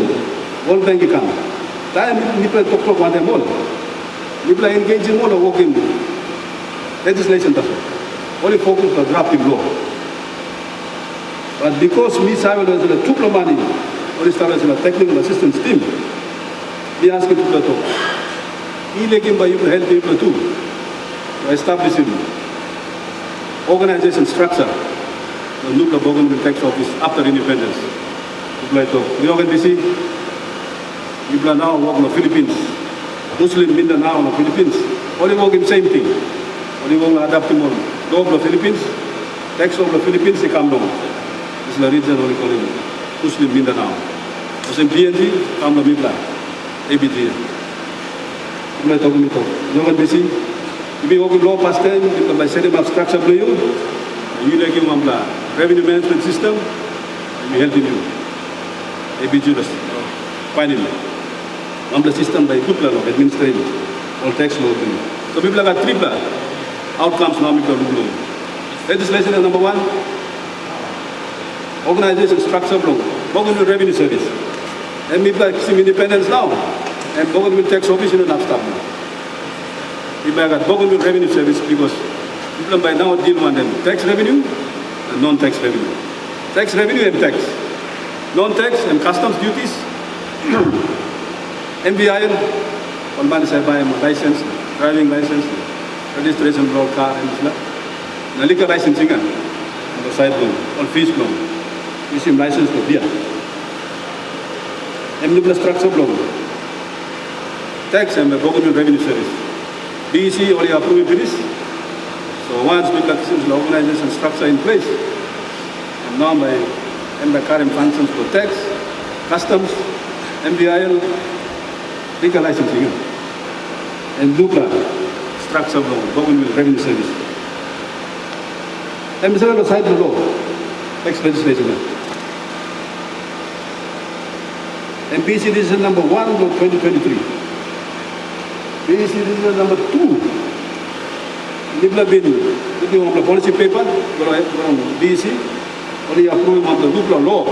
All bank account. Time me play talk one them all. Me play engage in all working legislation. Only focus on drafting law. But because me Simon was a took money, only started as a technical assistance team, we asked him to talk. He like him by you to help people too. To establish him organization structure, the nuclear government tax office after independence. People talk. We are going to see people are now working in the Philippines. Muslim Mindanao in the Philippines. Only working same thing. Only working adapting on law of the Philippines, tax of the Philippines, they come down. This is the region only calling Muslim Mindanao. Muslim PNG, come to Mibla, AB3. Mibla talking to you. You can be seen. If you work with law past time, you can by setting up structure for you. You like you Mibla revenue management system, and we helping you. AB3 finally. Mibla system by good law, administrative, or tax law. So Mibla got three outcomes now Mibla look. Legislation is number one. Organization structure block, government revenue service. And we like some independence now. And government tax office in enough stuff now. We got government revenue service because people by now deal with them tax revenue and non-tax revenue. Tax revenue and tax. Non-tax and customs duties. MBIL, on man say buy a license, driving license, registration block car and liquor licensing on the side loan, on fees loan. Issue license for beer. MW structure block. Tax and the government revenue service. BEC only approved this. So once we got the organization structure in place, and now by current functions for tax, customs, MBIL, liquor licensing, and LUPRA structure block, government revenue service. And the side of the law, tax legislation. And BC decision number 1 of 2023. BC decision number 2. Nibla been looking on the policy paper from BC, only approving of the Nubla law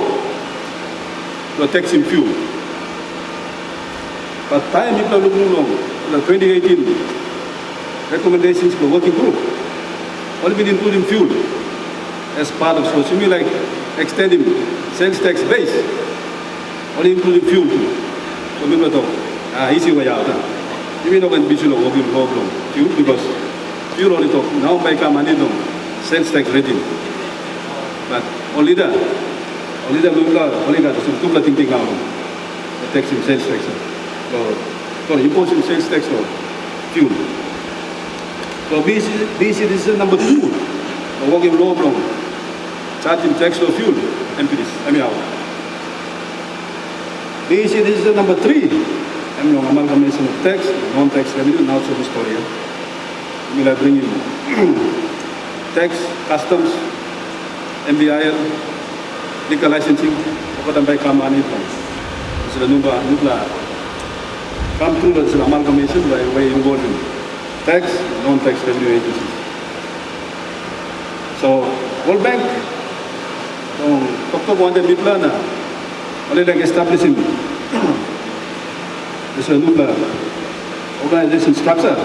to tax in fuel. But time Nibla looking on the 2018 recommendations for working group, only been including fuel as part of so like extending sales tax base. Only including fuel too. So people talk, easy way out. Even though when visual working problem, fuel because fuel only talk now by money no sales tax ready. But only that only got some two thinking out the tax in sales tax. So imposing sales tax or fuel. So BC decision number 2, working law problem, charging tax or fuel, MPDs, anyhow. BC decision number 3, amalgamation of tax, non-tax revenue, now so the story. We will bring in tax, customs, MBIL, liquor licensing, what by come money from. This is the nuclear. Come through the amalgamation by way involving tax, non-tax revenue agencies. So, World Bank, Dr. Wanda Miplana, only like establishing this nuclear organization structure,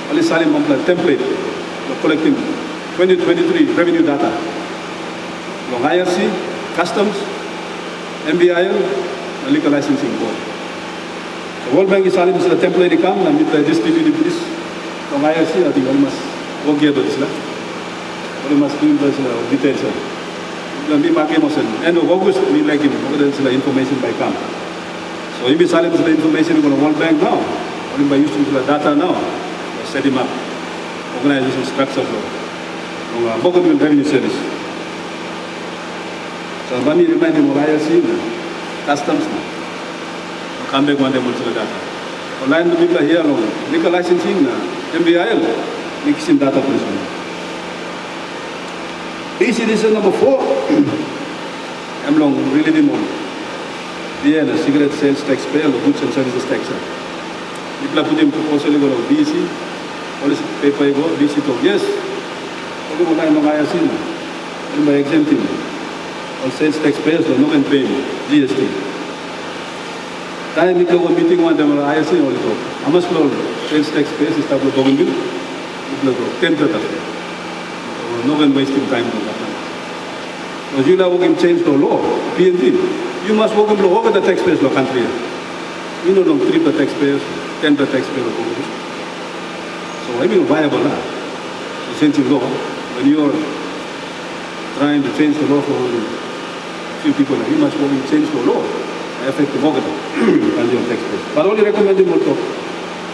only Salim template for collecting 2023 revenue data. Long IRC, customs, MBIL, and liquor licensing board. The World Bank is Salim is the template to come and distribute this. Long IRC, I think we must work here with this. We must do this details. We mark end of August, we like him, the information by come. So if we silence the information on the World Bank now, only by using the data now, set him up, organization structure for government revenue service. So let me remind him of IRC, customs, come back one day to the data. Online the people here alone, liquor licensing, MBIL, mixing data police. Issue this is number 4. I'm long really the more. The cigarette sales tax pay or goods and services tax. People put him also go to BC, policy paper go, BC to yes. Okay, what I know I see now. By exempting all sales taxpayers no can pay GST. Time you go meeting one them I see only go. How much low sales taxpayers is tablo going bill? People go 10%. No one wasting time on that. Because you are working change the law, PNG. You must work in law over the taxpayers of the country. You know, 3 taxpayers, 10 taxpayers. So I mean viable now. The change in law, when you are trying to change the law for a few people, you must work in change the law. Affect the mortgage and your taxpayers. But only recommending more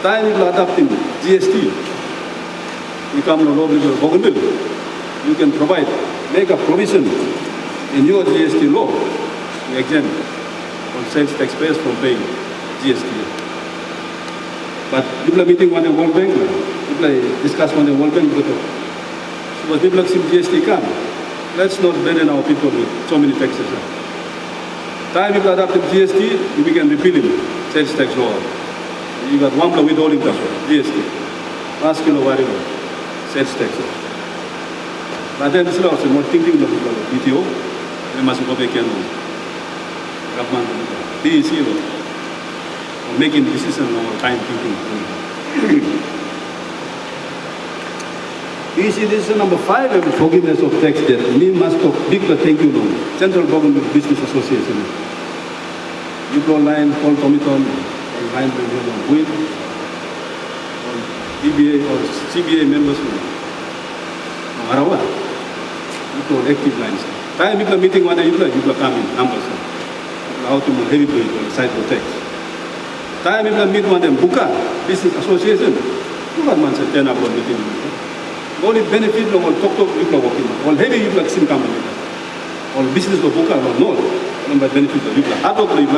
time you adapting GST. You come to law with bill. You can provide, make a provision in your GST law to exempt on sales taxpayers from paying GST. But people are meeting one in World Bank, people discuss one in World Bank, because people are seeing GST come. Let's not burden our people with so many taxes. Time people adopted GST, we can repeal it, sales tax law. You got one blow withholding tax, GST. Last kilo whatever, sales tax. But then this is also more thinking of BTO, we must go back and government, DEC, or making decisions or time thinking. DEC decision number 5, and forgiveness of tax debt. We must talk big thank you to Central Government Business Association. You go line, Paul Tomiton, line Buin, DBA or CBA members, Arawa. Active lines. Time people are meeting one day, you come in numbers. How to move heavy plate or side for tax. Time people meet one day, Buka, Business Association. You got man said 10 up on meeting. Only benefit of all talk people are working. All heavy you like sim company. All business of Buka or not. All by benefit of people. How to live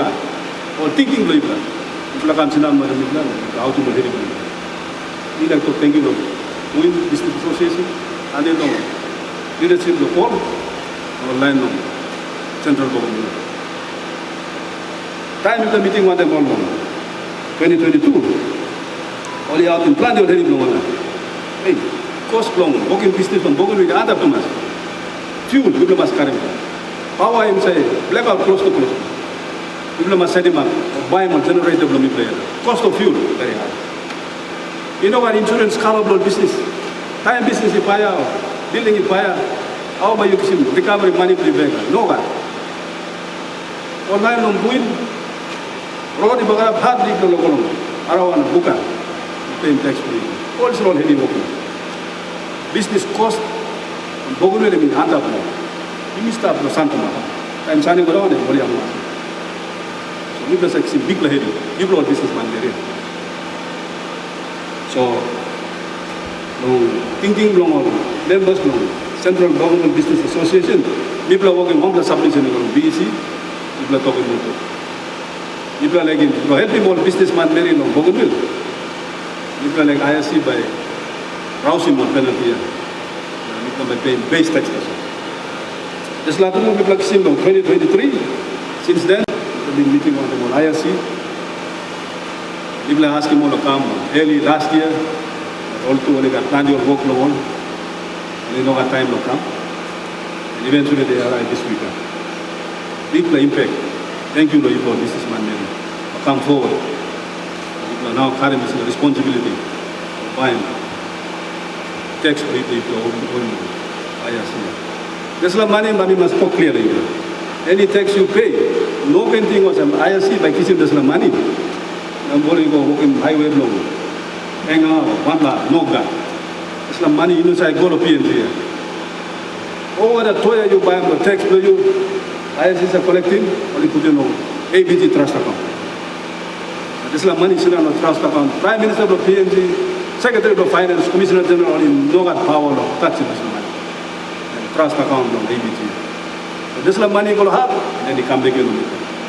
or thinking live. People come sit down with how to move heavy plate. We like to thank you of Buin Business Association and then leadership of all or line of Central Government. Time of the meeting one day more 2022. Only out in plan they already know one. Hey, cost long, working business from Bogan with other Thomas. Fuel, people must carry. Power him say, blackout close to close. People must set him up or buy him or generate the blooming player. Cost of fuel, very high. You know what insurance cover blood business? Time business if I building in fire, how about you recovery money to the bank? No one. Online on Buin, road in Bagab hard legal local, Arawan, Buka, paying tax for it. All is all heavy working. Business cost, Bogun will be hand up now. You missed up the Santa Mata. I'm signing around and William. So you must see big heavy. You brought businessman there. So, thinking long members long Central Government Business Association, people are working on the submission of BEC, people are talking about it. People are like helping all businessman marrying on Bougainville. People are like ISC by rousing on penalty. People by paying base taxes. Just like people like Sim 2023, since then, we've been meeting on the ISC. People are asking all to come early last year. All two only got planned your work no one. They don't have time to come. And eventually they arrive this weekend. People impact. Thank you, Lord, for businessman men. Come forward. People are now carrying this responsibility of buying tax for people IRC. There's a lot of money, but we must talk clearly. Any tax you pay, no thing was an IRC by kissing there's no money. I'm going to go walking highway long. Hang on, one lot, no gun. It's the money inside go to PNG. Over the toy you buy the tax bill you ISIs are collecting, only put in ABG trust account. This is the money sitting on the trust account. Prime Minister of PNG, Secretary of Finance, Commissioner General in no got power of touching this money. And trust account on ABG. So this is the money you go to have, and then they come back in.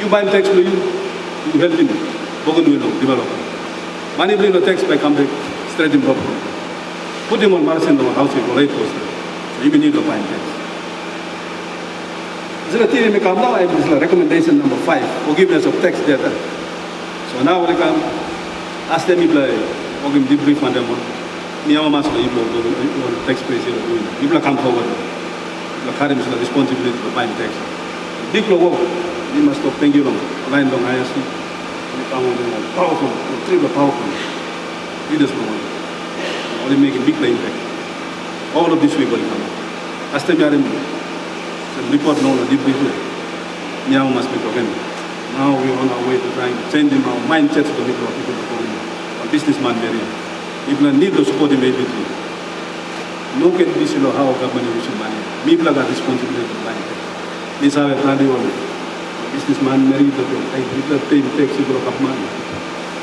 You buy the tax bill, you help in Bougainville development. Money bring the tax by come back straight in property. Put him on Marasin or housing or late post. So you need to find tax. This is a theory come now, and this is recommendation number 5, forgiveness of tax debt. So now when I come, ask them if I give debrief on them. Niyama mas na iblo tax place here doing. Iblo come forward. The current responsibility for paying tax. Diklo work, you must stop thank you long. Line long ISC. Powerful, triple powerful. Leaders promote. Only making big impact. All of this week will come. As time yarim, some report now the debrief. Niyama must be broken. Now we're on our way to trying to change our mindset to the people a businessman area. People need the support immediately. No can be sure how government using money. People have got responsibility to buy tax. This is how a businessman married the people pay tax people of money.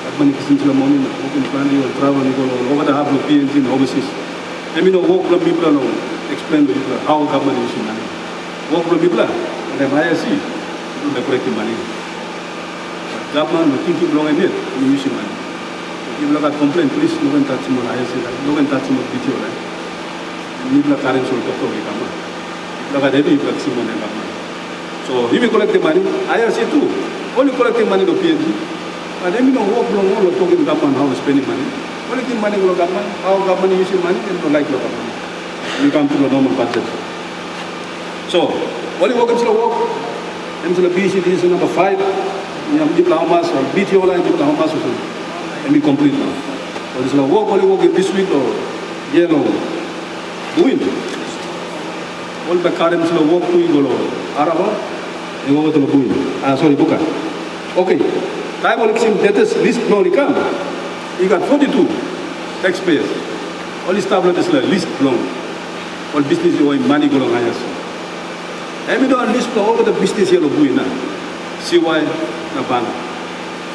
Government is in the morning, open planning or travel over the half of PNG in overseas. I mean, work from people alone, explain to people how government is using money. Work from people, and then ISC, the collecting money. Government will think long and yet, using money. People have complained, please, no one touch more ISC, no one touch more BTO, right? People are carrying some doctor, people have heavy maximum and government. So, if you collect the money, IRC too, only collecting money to PNG. And then you know, work long, all talking government, how spending money. Collecting money to government, how government using money, and don't like the government. You come to the normal budget. So, only work is the work, and the BC is number 5, how much, or BTO line, how much, and be complete now. So, this is the work, only work in this week, or yellow. Buin. All the currents of work to Igolo, Araba, and over to the Buin. Sorry, Buka. Okay. Time will seem that is list no come. You got 42 taxpayers. All established is like list long. All business you want money go long highest. I mean, no list over the business here of Buin. CY Nabana.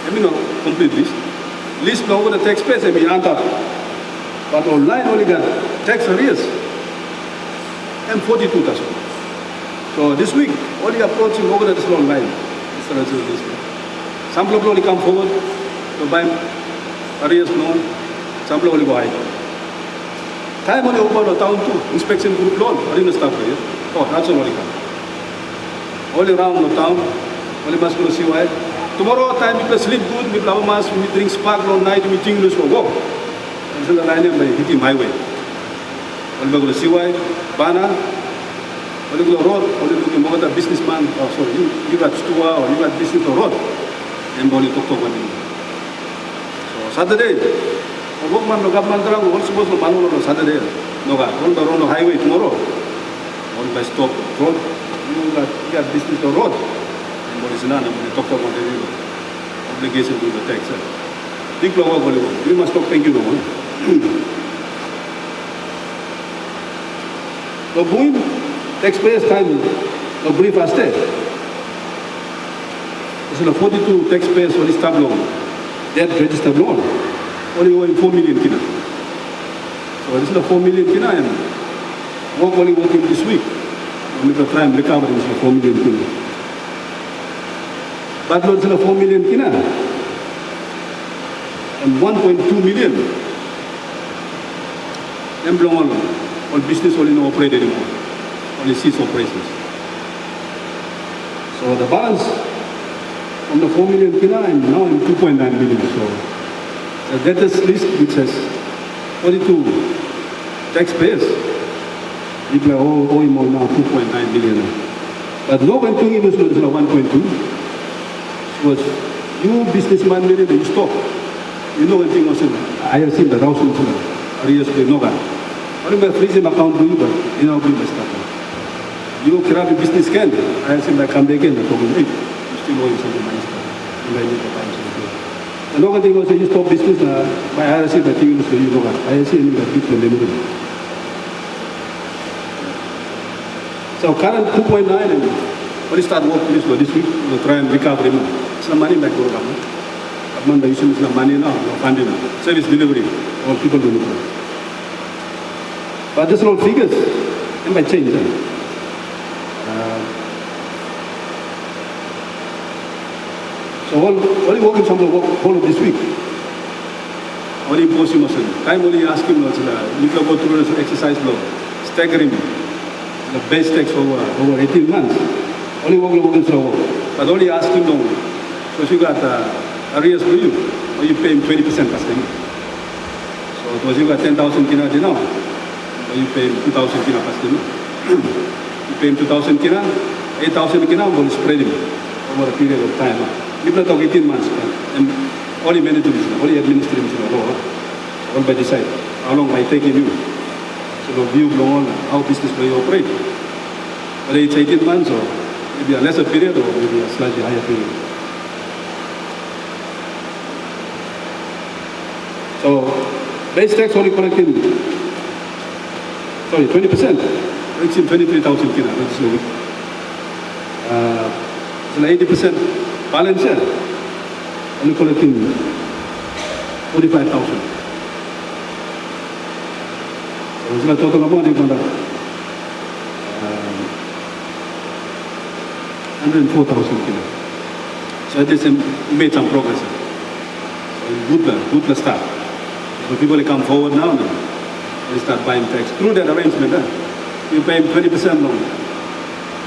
I mean, no complete list. List over the taxpayers, I mean, Anta. But online only got tax arrears. And 42 that's all. So this week, only approaching over the online. Some people only come forward to buy arrears loan, some people only go high. Time only over the town too, inspection group loan, or in the stuff here. Oh, that's all only come. Only around the town, only must go see why. Tomorrow time people sleep good, people have a mask, we drink sparkle all night, we jingle for walk. Until the line by hitting highway. Only go to see why. Bana, only go road, only looking more the businessman, oh sorry, you got store or you got business or road, and only talk one thing. So Saturday, the workman, the government, all supposed to Manu on Saturday, no got, on the highway tomorrow, on by stop road, you got business or road, and what is none, and talk about the obligation to the tax. Big law, we must talk, thank you, no. So Buin, taxpayers time, a brief as that. This is 42 taxpayers on this tab loan, debt registered loan, only owing 4 million kina. So this is 4 million kina and work only working this week. We will try and recover this 4 million kina. But this is 4 million kina and 1.2 million. Employment. All business only no operate anymore, only cease operations. So the balance from the 4 million kina and now in 2.9 million. So the debtors list which has 42 taxpayers, people are owing more now 2.9 million. But no one to give us 1.2. So you businessman maybe you stop. You know one thing also, I have seen the house arrears pay no guy. Only by freezing account do you, but you know, we must start. You grab a business can, I say I come back again, I told you, you still owe something nice. And I need the time to do. And no thing was you stop business, by IRC, the thing is you know, IRC and the people limited. So current 2.9 and when you start working this week, we'll try and recover him. It's the money back to the government. Government by using the money now, no funding. Service delivery, all people do it. But these are all figures, and by change. So only working from the whole of this week. Only imposing motion. Time only asking us, you can go through this exercise law, staggering the base tax over 18 months. only working slow. But only ask him long. So you got arrears for you, or you pay him 20% customer. So it was you got 10,000 kina now, or you pay him 2,000 kina customer. You pay him 2,000 kina, 8,000 kina, will spread him over a period of time. People talk 18 months, and only management, only administration, all by decide how long by taking you. So the view on how business will operate. Whether it's 18 months or maybe a lesser period or maybe a slightly higher period. So base tax only collecting, 20%, reaching 23,000 kina. That's it's an 80% balance here, only collecting 45,000. So it's a total amount of 104,000 kina. So it is made some progress. So good start. So people come forward now and they start buying tax. Through that arrangement, you pay 20% loan,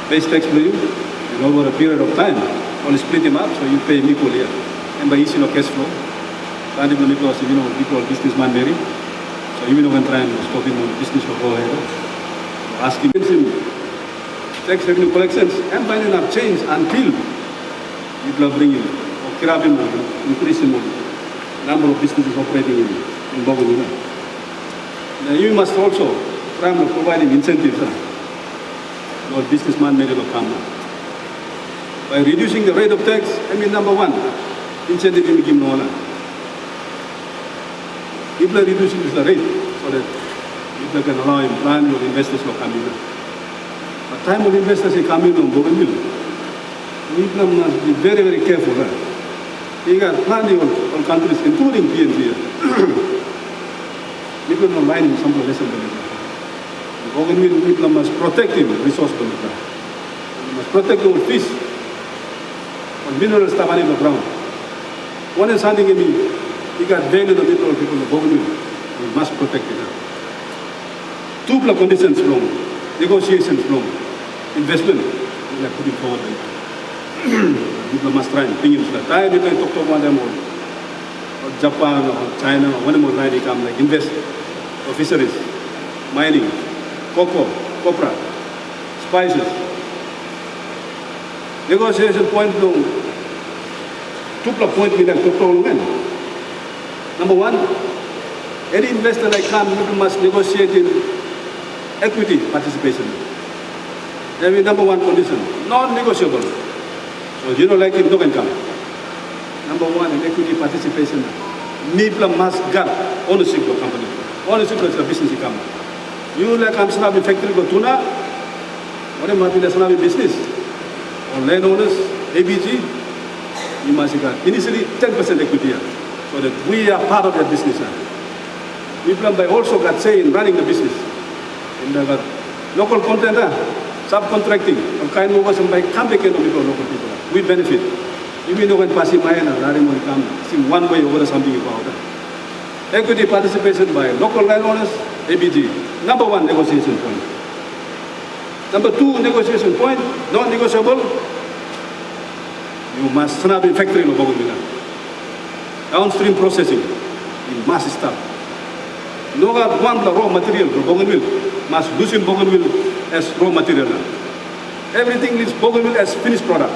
base tax for you, and over a period of time, only split him up, so you pay him equally. And by issue of cash flow, and because people businessman marry, so you know when trying to stop him on business or go ahead, asking him tax revenue collections and finding up change until people are bringing or grabbing increasing number of businesses operating in Buin. Now you must also try to provide incentives. Your businessman made it come. By reducing the rate of tax, number one, incentive in give no. People are reducing the rate so that people can allow him plan or investors to come in. But time of investors come in on Buin. People must be very, very careful. You got plenty of countries, including PNG. People are mining some less than that. Buin people must protect him, resource. You must protect our fish. When minerals are in the ground. One is handing him. He got value in the middle of people of Buin. We must protect it. Two conditions from negotiations from investment. We are putting forward. People must try and bring into the time you can talk to one of them or Japan or China or one more line they come like invest for fisheries, mining, cocoa, copra, spices. Negotiation point no. Two point we like talk to Number one, any investor like come, you must negotiate in equity participation. That is number one condition, non-negotiable. So you don't like him, no can come. Number one, in equity participation, people must get ownership of company. Ownership of the business income. You like I'm snapping factory go tuna, what am I doing business? Or landowners, ABG, you must get initially 10% equity. So that we are part of that business. People by also got say in running the business. In the local content, subcontracting, or kind of some by come back into local people. We benefit. Even though when passing by and come, see one way over something about that. Equity participation by local landowners, ABG. Number one negotiation point. Number two negotiation point, non-negotiable. You must snap in factory in Buin. Downstream processing, you must start. No one raw material for Buin must lose in Buin as raw material. Everything is Buin as finished product.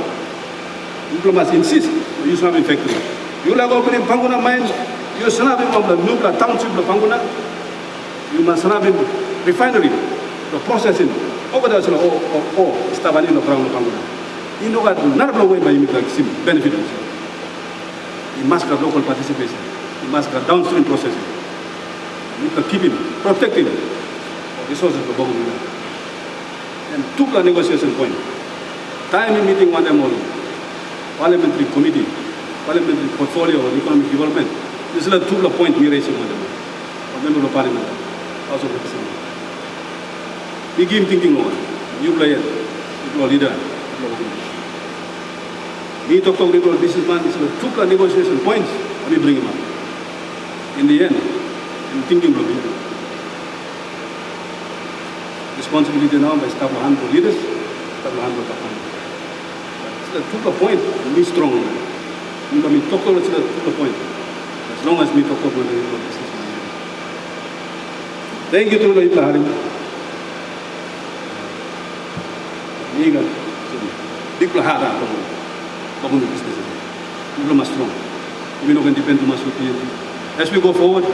You must insist you use not in factory. You like opening Panguna mine, you snap in from the nuclear township of Panguna. You must snap in refinery, the processing. Over there, start in the ground of Panguna. You know what? None of the way by benefit. You must have local participation. You must have downstream processing. You can keep it, protect it. Resources for Buin. And two negotiation point. Time in meeting one day more. Parliamentary committee, parliamentary portfolio on economic development. This is a two point we raise one day more. Member of Parliament, House of Representatives. Begin thinking on. You play it. You are leader. We talk to the businessman, it's a two negotiation points, we bring him up. In the end, I'm thinking of it. Responsibility now by staff of handful leaders, staff of handful of to the point, me strong. Me talk to the point. As long as me talk to the business. Thank you to the Ibrahim. Niga, big plahara, come on the business. We're not strong. We don't depend too much on PNP. As we go forward,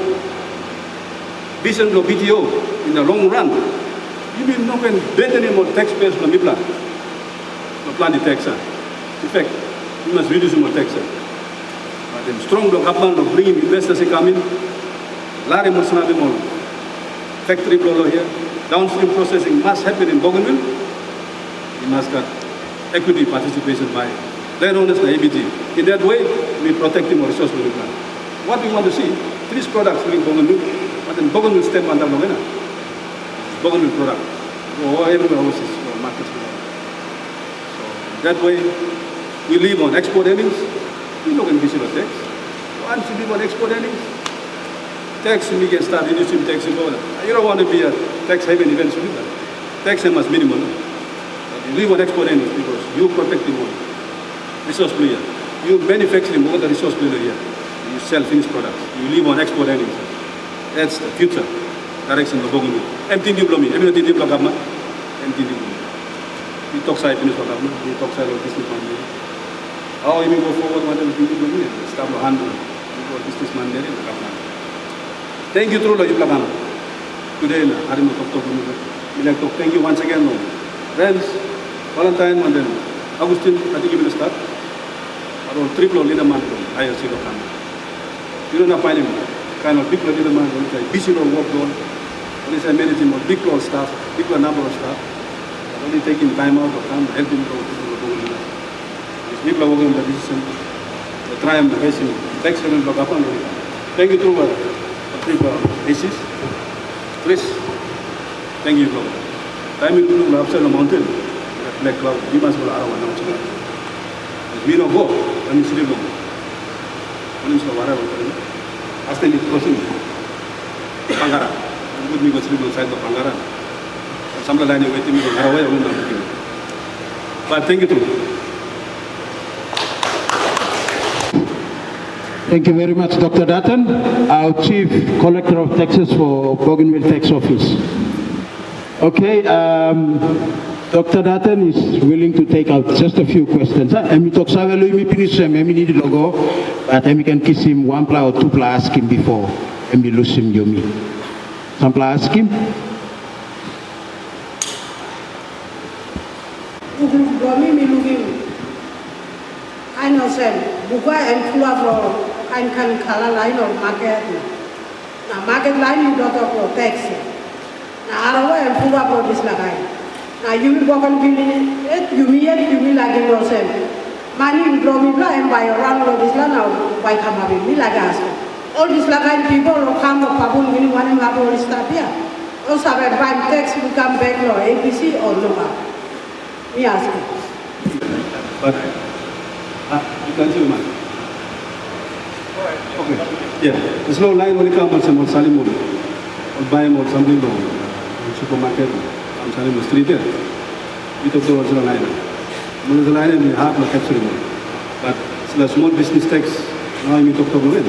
vision of BTO in the long run, you will not bet any more taxpayers from Mipla to plan the tax. In fact, you must reduce more tax. But then strong government of bringing investors come in, Larry Musnabi more factory blow here, downstream processing must happen in Bougainville. You must get equity participation by landowners and ABG. In that way, we protect more resource for the plant. What we want to see, 3 products in Bougainville, but then Bougainville step under Lomena. Bougainville product. Or everywhere overseas, markets. So that way, we live on export earnings. We look at visual tax. Once you live on export earnings, tax, we can start reducing tax in Bougainville. You don't want to be a tax haven eventually. Tax must minimum. You live on export earnings because you protect the money. Resource player. You manufacture more the resource player here. You sell finished products. You live on export earnings. That's the future direction of Bougainville. Empty new blooming. Everything new government. Empty new blooming. We talk side finished government. We talk side of businessman. How you go forward? What else do you do? Start to handle. You go businessman there in the government. Thank you, Trulo Yuplagan. Today, I didn't talk to thank you once again. Friends, Valentine, and then Augustine, I think you will start. I don't triple leader man, I see the camera. You don't find him, kind of big leader man, busy on work done. Only say managing of big staff, big number of staff. Only taking time out of time, helping to the people are working on the decision, the try and facing, thanks for the upon. Thank you to basis. Chris, thank you, bro. Time you to upside the mountain, black cloud, you must go around now. We don't go, when you see them. When you saw whatever, after you crossing Pangara, good me go sleep inside the Pangara. Some of the line waiting me to Haraway, I will not give you. But thank you too.
Thank you very much, Dr. Dutton, our Chief Collector of Taxes for Bougainville Tax Office. Okay, Dr. Dutton is willing to take out just a few questions. Emi talk savelo emi finish him, emi need logo, but emi can kiss him one pla or two pla ask him before emi lose him yomi. Some pla ask him.
I know sir, buka and tua for and can color line of market. Now market line you don't have tax. Now Arawa and tua for this line. Now you will go and building it, you will like yourself. Money you draw me blind by around this land now by Kamabi, me like us. All these like people who come up Pabun will want to have all this stuff here. Also by tax will come back no ABC or no. Me ask you.
But you can see man. Okay. Yeah. There's no line when you come and say, Salim or buy or something from supermarket. I'm selling the street there. We talk towards the line. When the line we have no capturing. But it's the small business tax. Now we talk to the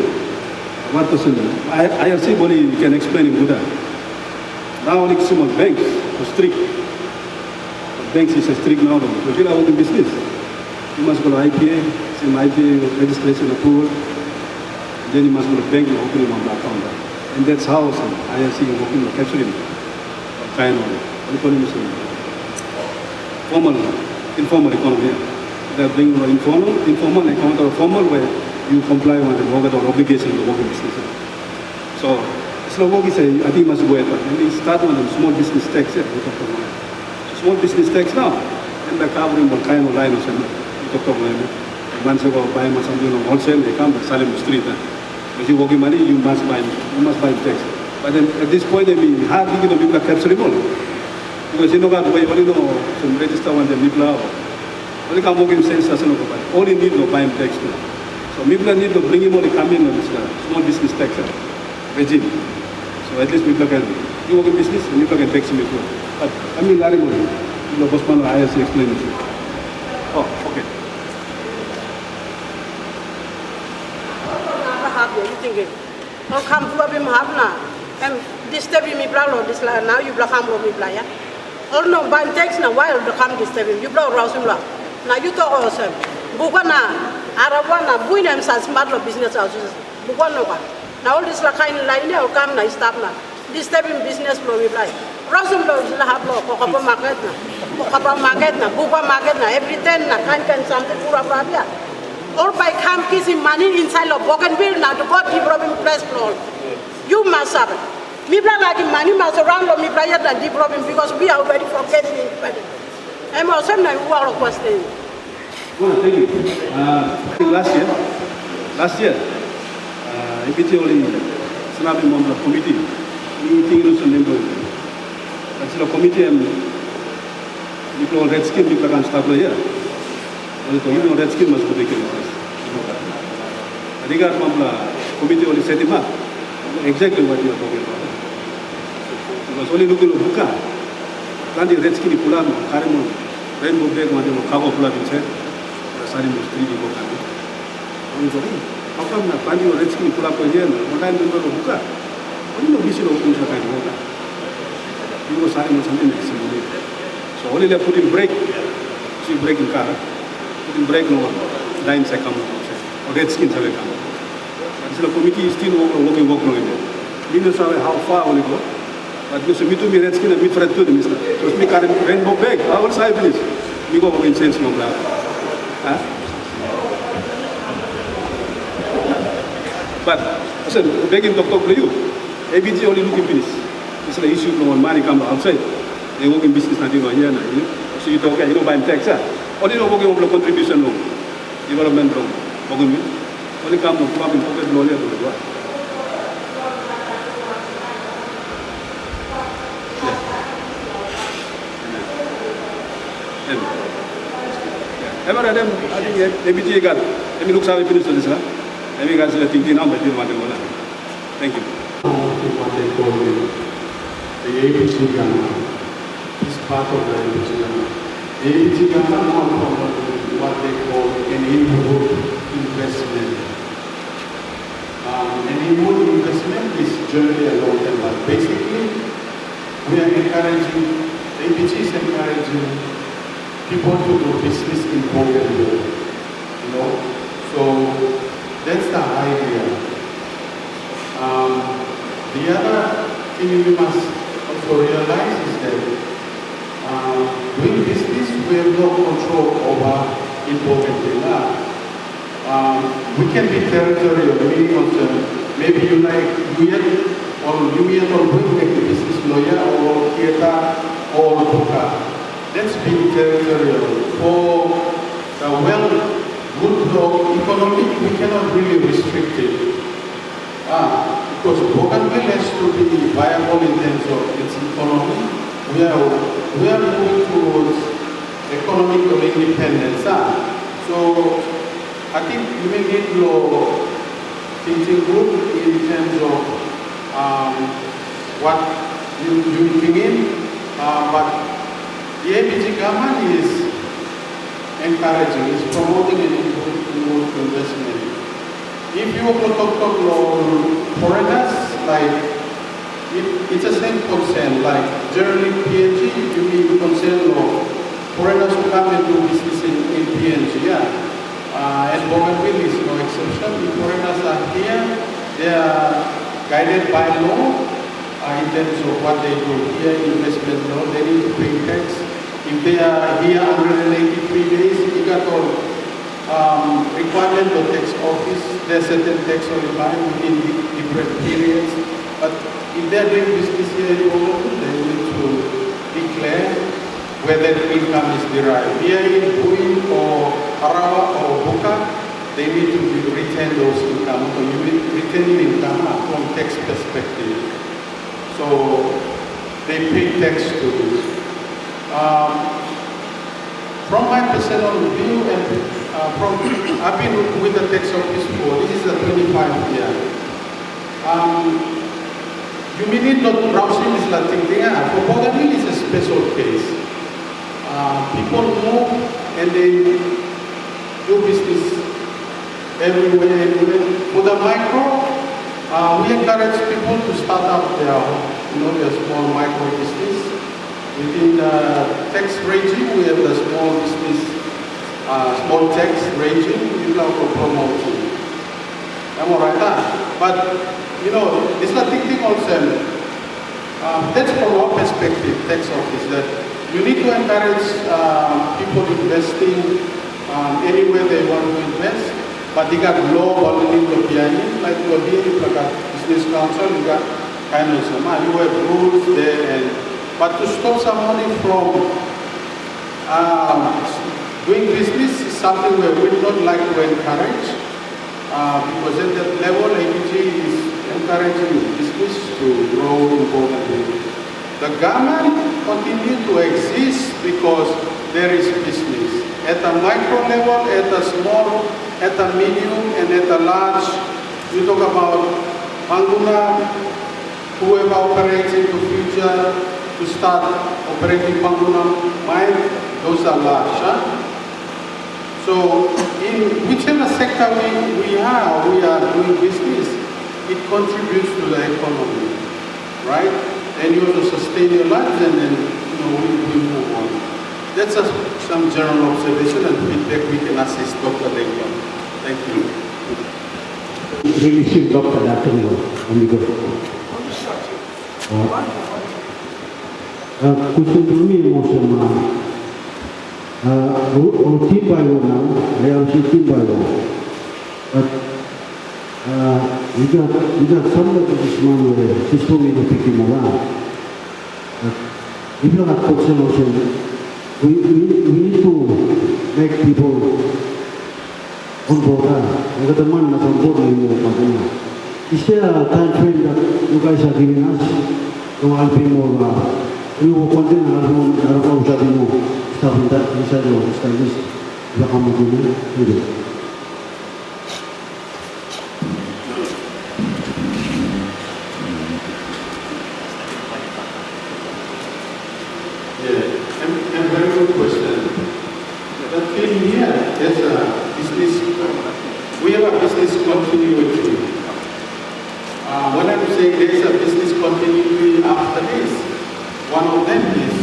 what percent? I see what you can explain in Buddha. Now only small banks are strict. Banks is strict now. If you are in business, you must go to IPA, same IPA registration approval. Then you must go to bank and open him on the account. And that's how I see you working on capturing. Kind of economy, formal, informal economy. They are bringing informal account or formal where you comply with the mortgage or obligation to work in business. So, Slovakia say, I think must go ahead. And they start on small business tax. Small business tax now. And they're covering what kind of line or something. Months ago, buy something on wholesale, they come to sell in the street. If you work money, you must buy tax. But then at this point, I mean, hardly people capture it all. Because you know that way, only know some register one, the people only come work in sales, only need to buy tax. So people need to bring him only come in on this small business tax regime. So at least people can, you work in business, and people can tax him as well. But I mean, Larry, you know, Bosman or ISC explain it. Oh, okay.
thinking. Or come to him have na. And disturb me blow this la now you block ham me playa. Or no ban takes na while to come disturb him. You blow rouse him. Now you talk awesome. Bugana, Arawana, Buin and smart business houses. Bugano. Now all this la kind line or come na stop na. Disturbing business flow reply. Rosum blows la have law, Coca market na. Coca market na, Buba market na, every 10 na can something pura brabia. Or by come kissing money inside of Bougainville now to go deep robbing press floor. You must have it. Me like money must around me prior than deep robbing because we are already forgetting it. I'm also not a question.
Well, thank you. Last year, APT only Sanabi member committee, meeting also member. That's the committee and people red skin people can start here. Well, red skin must be taken. I think our committee only set him up. Exactly what you are talking about. Because only looking at Buka, Kandi red skin Pulam, Karimon, Rainbow Bag, Kago Pulam, Sarim was 3D book. How come Kandi red skin Pulam again? What I remember of Buka? Only no vision of Pusha kind of water. He was Sarim was something like similar. So only they put in brake, see braking car, put in brake no dime second, or red skins have come. The committee is still working on it. We don't know how far will it go. But Mr. Mitu mi red skin and mi friend to the Mr. So me carry rainbow bag. How will I finish? Me go in sense no black. But I said, begging to talk to you. ABG only looking finish. It's an issue no one money come outside. They work in business not even here. So you talk, you know, buy tax. Only no working on the contribution loan, development loan. Only come to club in pocket lawyer to the work. Ever them, I think ABT got. Let me look how we finish this. Let me guys thinking now, but you want to go. Thank you.
What they call the ABT Ghana is part of the ABT Ghana. The ABT Ghana now what they call an inward investment. An inward investment is generally a long term, but basically we are encouraging, the ABT is encouraging people to do business in Bougainville, you know. So that's the idea. The other thing we must also realize is that doing business we have no control over in Bougainville. We can be territorial, meaning maybe you like Buin or Buin like the business lawyer or theater or Buka. That's being territorial. For good economic, we cannot really restrict it. Because Bougainville has to be viable in terms of its economy. We are moving towards economic independence. So I think you may need your thinking good in terms of what you bring in, but the ABG government is encouraging, is promoting an investment. If you want to talk to foreigners, like it's the same concern. Like generally PNG, you mean concern of foreigners who come and do business in PNG, yeah. And Bougainville is no exception. If foreigners are here, they are guided by law in terms of what they do. Here, investment law, they need to pay tax. If they are here 183 days, you got all requirement of tax office. There's certain tax only within different periods. But if they are doing business here in Bougainville, they need to declare whether the income is derived. Here in Buin or Arawa or Buka, they need to retain those income. So you need retaining income from tax perspective. So they pay tax to this. From my personal view, and I've been with the tax office for this is the 25th year. You may need not browsing this Latin thing. For Bougainville, it's a special case. People move and they do business everywhere. For the micro, We encourage people to start up their small micro business. Within the tax regime, we have the small business, small tax regime. People are promoting. Am I right? But it's not thinking also. That's from our perspective, tax office, that you need to encourage people investing anywhere they want to invest, but they got law volume to behind it. Like you're here, you got business council, you got kind of some, you have rules there, but to stop somebody from doing business is something we would not like to encourage, because at that level, APG is encouraging business to grow importantly. The government continues to exist because there is business. At the micro level, at the small, at the medium, and at the large, you talk about Panguna, whoever operates in the future, to start operating Panguna mine, those are large. Huh? So in whichever sector we are doing business, it contributes to the economy, right? And you also sustain your lives, and then we move on. That's some general observation and feedback we can assist Dr. Dekon. Thank you.
Releasing Dr. Dato, amigo. Question to me, Mosama. Timbayo now, I also Timbayo. But we got somebody this man with system in the picking around. If you have a solution, we need to make people on board. We got the man that's on board anymore. Is there a time frame that you guys are giving us to help more? We will continue our stuff in that inside the studies. We are going to
we have a business continuity. When I'm saying there is a business continuity after this, one of them is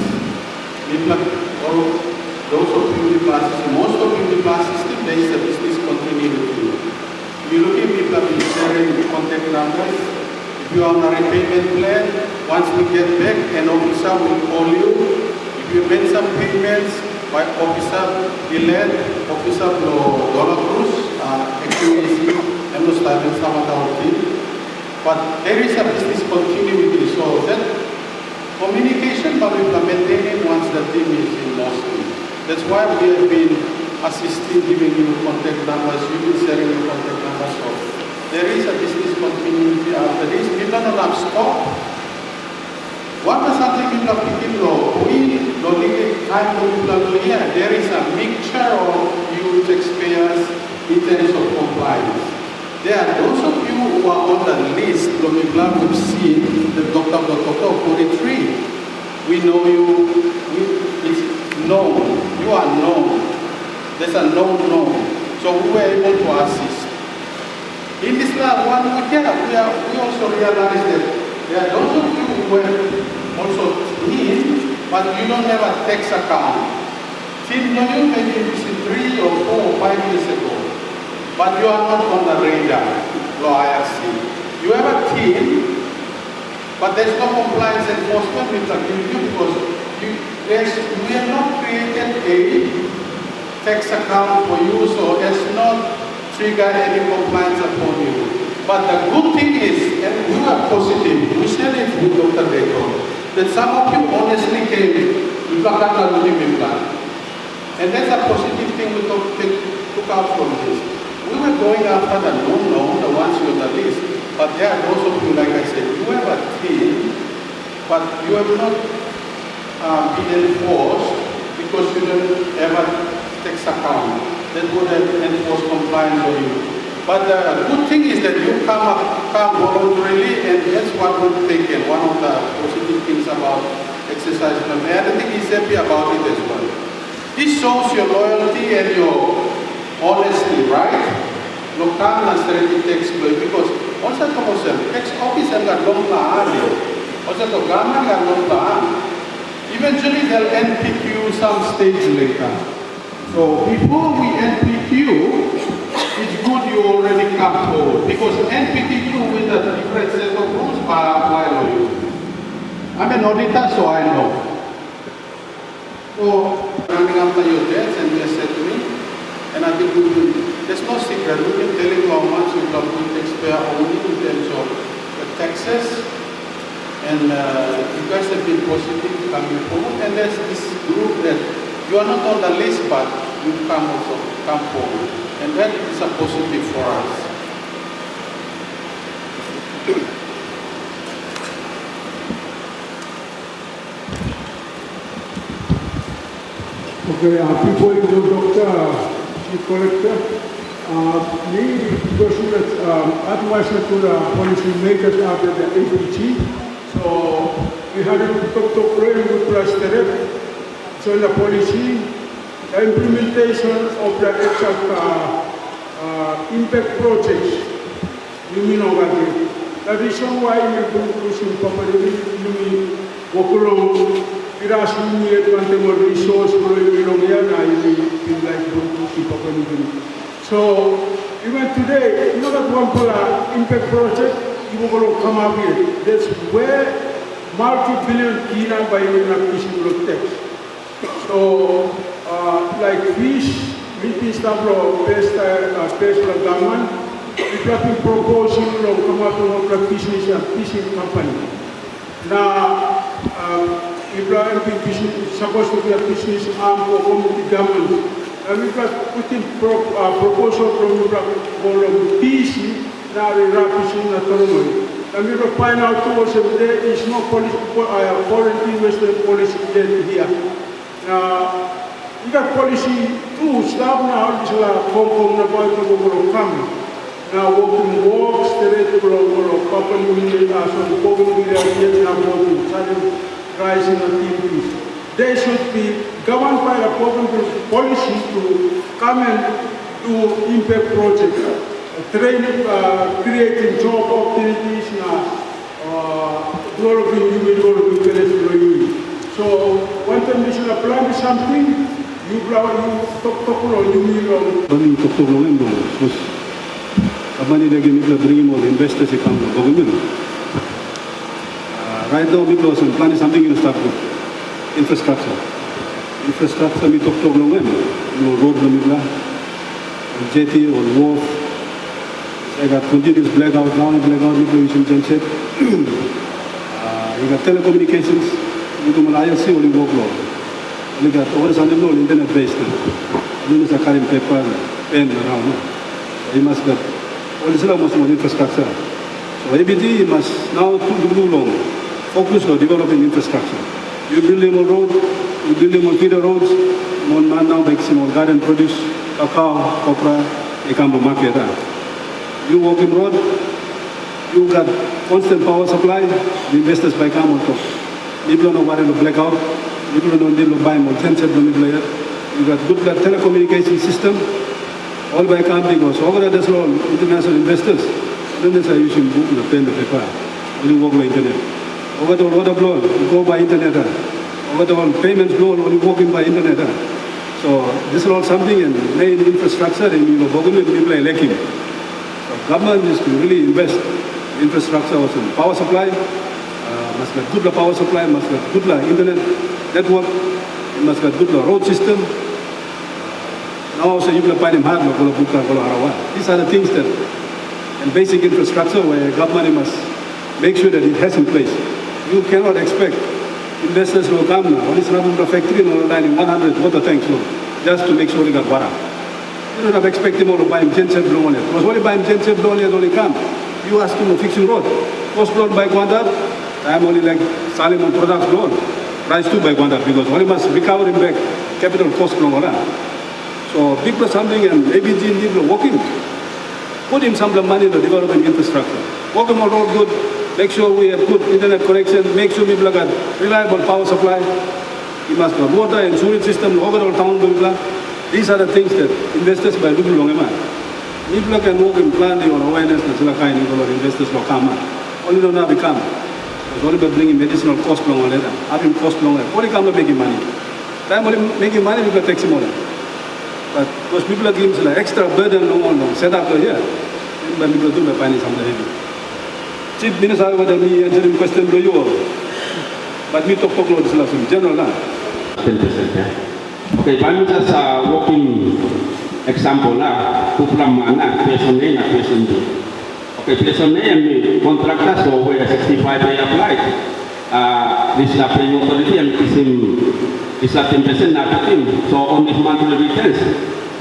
those of you in the class system, most of you in the class system, there is a business continuity. You look at people have been sharing contact numbers. If you are on a repayment plan, once we get back, an officer will call you. If you made some payments, by officer Bilal, officer Dollar Cruz, accuracy, and no starting some of our team. But there is a business continuity, so that communication but we are maintaining once the team is in motion. That's why we have been assisting, giving you contact numbers, you've been sharing your contact numbers. So there is a business continuity after this. We don't have stop. What is something people are picking law? We don't need time for people here. There is a mixture of huge taxpayers in terms of compliance. There are those of you who are on the list, we've seen the Dr. 43. We know you, it's known, you are known. There's a known. So we were able to assist. In this last one we also realized that there are those of you who were also in, but you don't have a tax account. Till you maybe 3 or 4 or 5 years ago, but you are not on the radar, law IRC. You have a team, but there's no compliance enforcement with the you because we have not created a tax account for you, so it's not trigger any compliance upon you. But the good thing is, and we are positive, we said it with Dr. Dekon, that some of you honestly came with Pakatla Living Plan. And that's a positive thing we took out from this. We were going after the known, the ones on the list, but there are those of you, like I said, you have a team, but you have not been enforced because you don't have a tax account that would have enforced compliance on you. But the good thing is that you come voluntarily, and that's what we've taken. One of the positive things about exercise plan. The other thing is happy about it as well. This shows your loyalty and your honesty, right? No come strategy takes place because also to ex-office and got long also to government got long. Eventually they'll NPQ some stage later. So before we NPQ, it's good you already come forward because NPQ with a different set of rules by you. I'm an auditor, so I know. So running after your debts and they said to me, and I think there's no secret. We can tell you how much you have to taxpayer only in terms of the taxes. And you guys have been positive coming forward. And there's this group that you are not on the list, but you come forward. And that is a positive for us.
Okay, before you go, Dr. Chief Collector, me, because advisor to the policy makers after the APG, so we had to talk to with Plasterep, so the policy, the implementation of the exact impact projects, you mean already. The reason why we do pushing properly, you mean walk along, it has more resource for so even today, you know that one polar impact project, you will going to come up here. That's where multi-billion kina by fishing will text. So like fish, meeting stuff from best government, we have been proposing to come up with a fishing company. Now Ibrahim is supposed to be a business arm for community government. And we got putting proposal from the PC, now we are fishing autonomy. And we will find out also there is no foreign investment policy here. Now, we got policy too, stop now, this is a Hong Kong come. Now, walks, straight to company, rising activities. They should be governed by a government policy to come and do impact projects, training, creating job opportunities, developing new village. So one time we should apply something, you talk to
investors right now, people are planning something in the infrastructure. Infrastructure, we talk to road, jetty or wharf. I got continuous blackout, now blackout, people using genset. You got telecommunications, you got ILC or you workload. You got over the internet based. You use a current paper, pen around. You must get all this almost infrastructure. So ABD must now do long. Focus on developing infrastructure. You build them on road, you build them on feeder roads, on now maximum garden produce, cacao, copra, Ekambo market. You walk in road, you got constant power supply, the investors buy come on top. People don't know what to blackout, people don't know to buy more 10 cents layer. You got good telecommunication system, all by come because over there's all international investors, then they are using book, the pen, the paper, only work by internet. Over the water blow, you go by internet. Over the payments blow, you walk in by internet. So this is all something and main infrastructure and you know, people are lacking. So government is to really invest in infrastructure also. Power supply, must get good power supply, must get good internet network, must get good road system. Now also you can find him hard, these are the things that, and basic infrastructure where government must make sure that it has in place. You cannot expect investors will come now. Only running the factory and lining 100 water tanks just to make sure they got water. You don't have to expect them all to buy him genset blow on it. Because when you buy him genset blow on it, only come. You ask him to fix your road. Cost blown by Guandar, I'm only like selling on products blown. Price 2 by Guandar because only must recover him back capital cost blown on. So big plus something and ABG and people working. Put him some money in the developing infrastructure. Work him on road good. Make sure we have good internet connection, make sure people got reliable power supply. You must have water and sewage system, overall town. These are the things that investors by looking long. If you can move in planning or awareness, that's like kind of investors will come. Only don't have become. It's only by bringing medicinal cost long or later. Having cost long. Only come making money. Time only making money, people take some money. But those people are giving like extra burden long set up here. When people do by finding something heavy. Chief Minister, what I mean, answering question to you. But me talk this last in general.
10%, yeah. Okay, I'm just walking example lah, kuplam mana, person A na person B. Okay, person A and contractor, so where 65 they applied. This is a paying authority and is a 10% not to him. So on his monthly returns,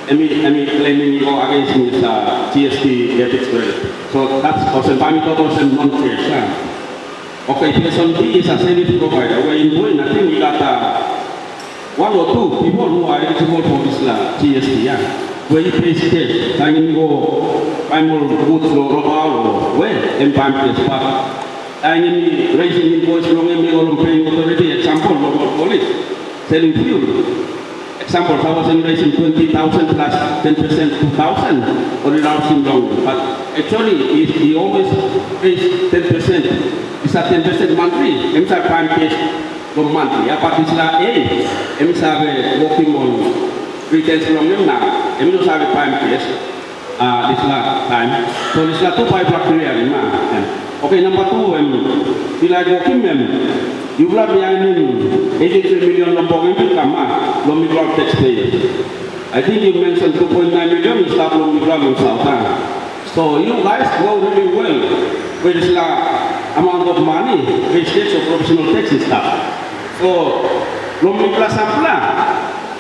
any claiming go against his GST ethics credit. So that's also total and non-cash. Okay, person B is a service provider. Where in Buin, I think we got one or two people who are eligible for this GST. Yeah. Where he pays cash, I mean go, I'm all goods or where, and I'm cash back. I mean raising invoice long and all paying authority, example, local police, selling fuel. Example, I was raising 20,000 plus 10%, 2,000, or it all seems long. But actually, he always pays 10%. It's a 10% monthly, and it's prime cash from monthly. But it's like, hey, and it's working on retails long now. And we don't have a prime cash this last time. So it's like 2-5 period. Okay, number two, we like working them. You will be earning 83 million Lombok Lombok taxpayers. I think you mentioned 2.9 million is that Lombok in South. So you guys go really well with this amount of money, which takes your professional tax stuff. So Lombok Sampla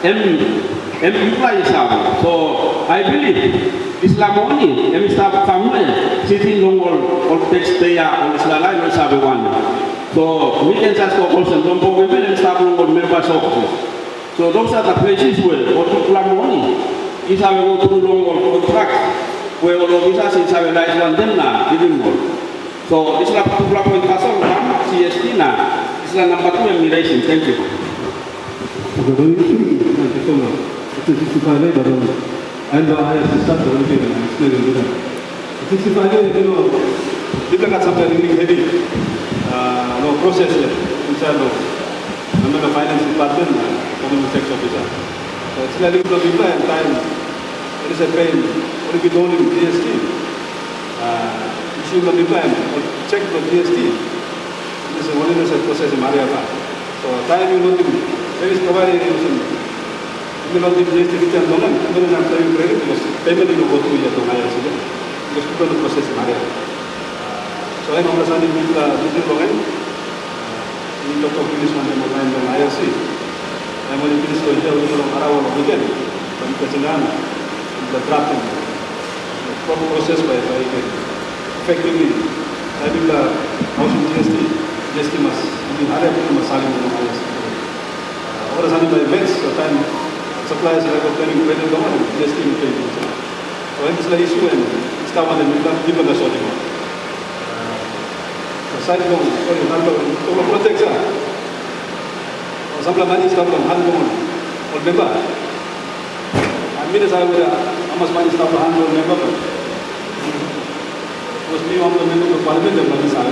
and employees have. So I believe Islam money and Islam family sitting long or taxpayer or Islam line have one. So we can just go also don't go with and start on members offices. So those are the places where what to plan money is how we go through long contract where all of us is have a nice one them now giving more. So this is like to plan with Castle CST now. This is number 2 emulation. Thank you.
And I have to start the review and explain it. 65 days, people got something really heavy. No process inside of the finance department, government tax officer. So it's like people apply and time. There is a pain. What if you don't in GST? Issue the plan or check the GST. This is one of the process in Mariapa. So time you know the service provider you know the GST return dolan, and then I'm telling credit because payment you go through your donaya because people the process in Mariapa. So I'm understanding with the program. We talk of this one online on IRC. I'm only finished to tell you around again. But because the drafting, the proper process by effectively having the housing GST must be higher than the selling on IRC. What is happening by events, the time suppliers are obtaining credit government, GST will pay. So this is the issue and it's not one that we give the sorting out. Side go, sorry, to protect sa. Sampai mani stop on hand go. Remember, I mean, I will amas mani stop on hand go. Remember, was me on the menu of parliament and mani sa.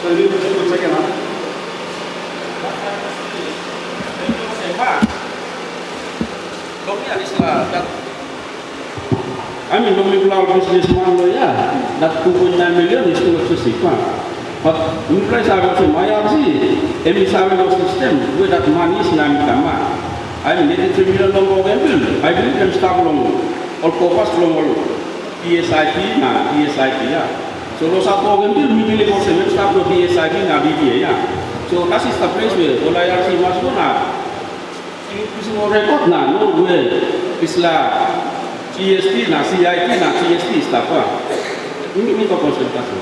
So we will second half.
I mean, when we allow businessman, yeah, that 2.9 million is too excessive. But in place I was in my RC, every survival system, where that money is not come. I mean, 83 million long bill. I believe them start long, or copas long, PSIP, PSIP, yeah. So those are organ bill, we believe also will start with PSIP, BBA, yeah. So that is the place where all IRC must go now. It's no record now, no way. It's like GST na CIT na GST stuff. Ini konsultasi.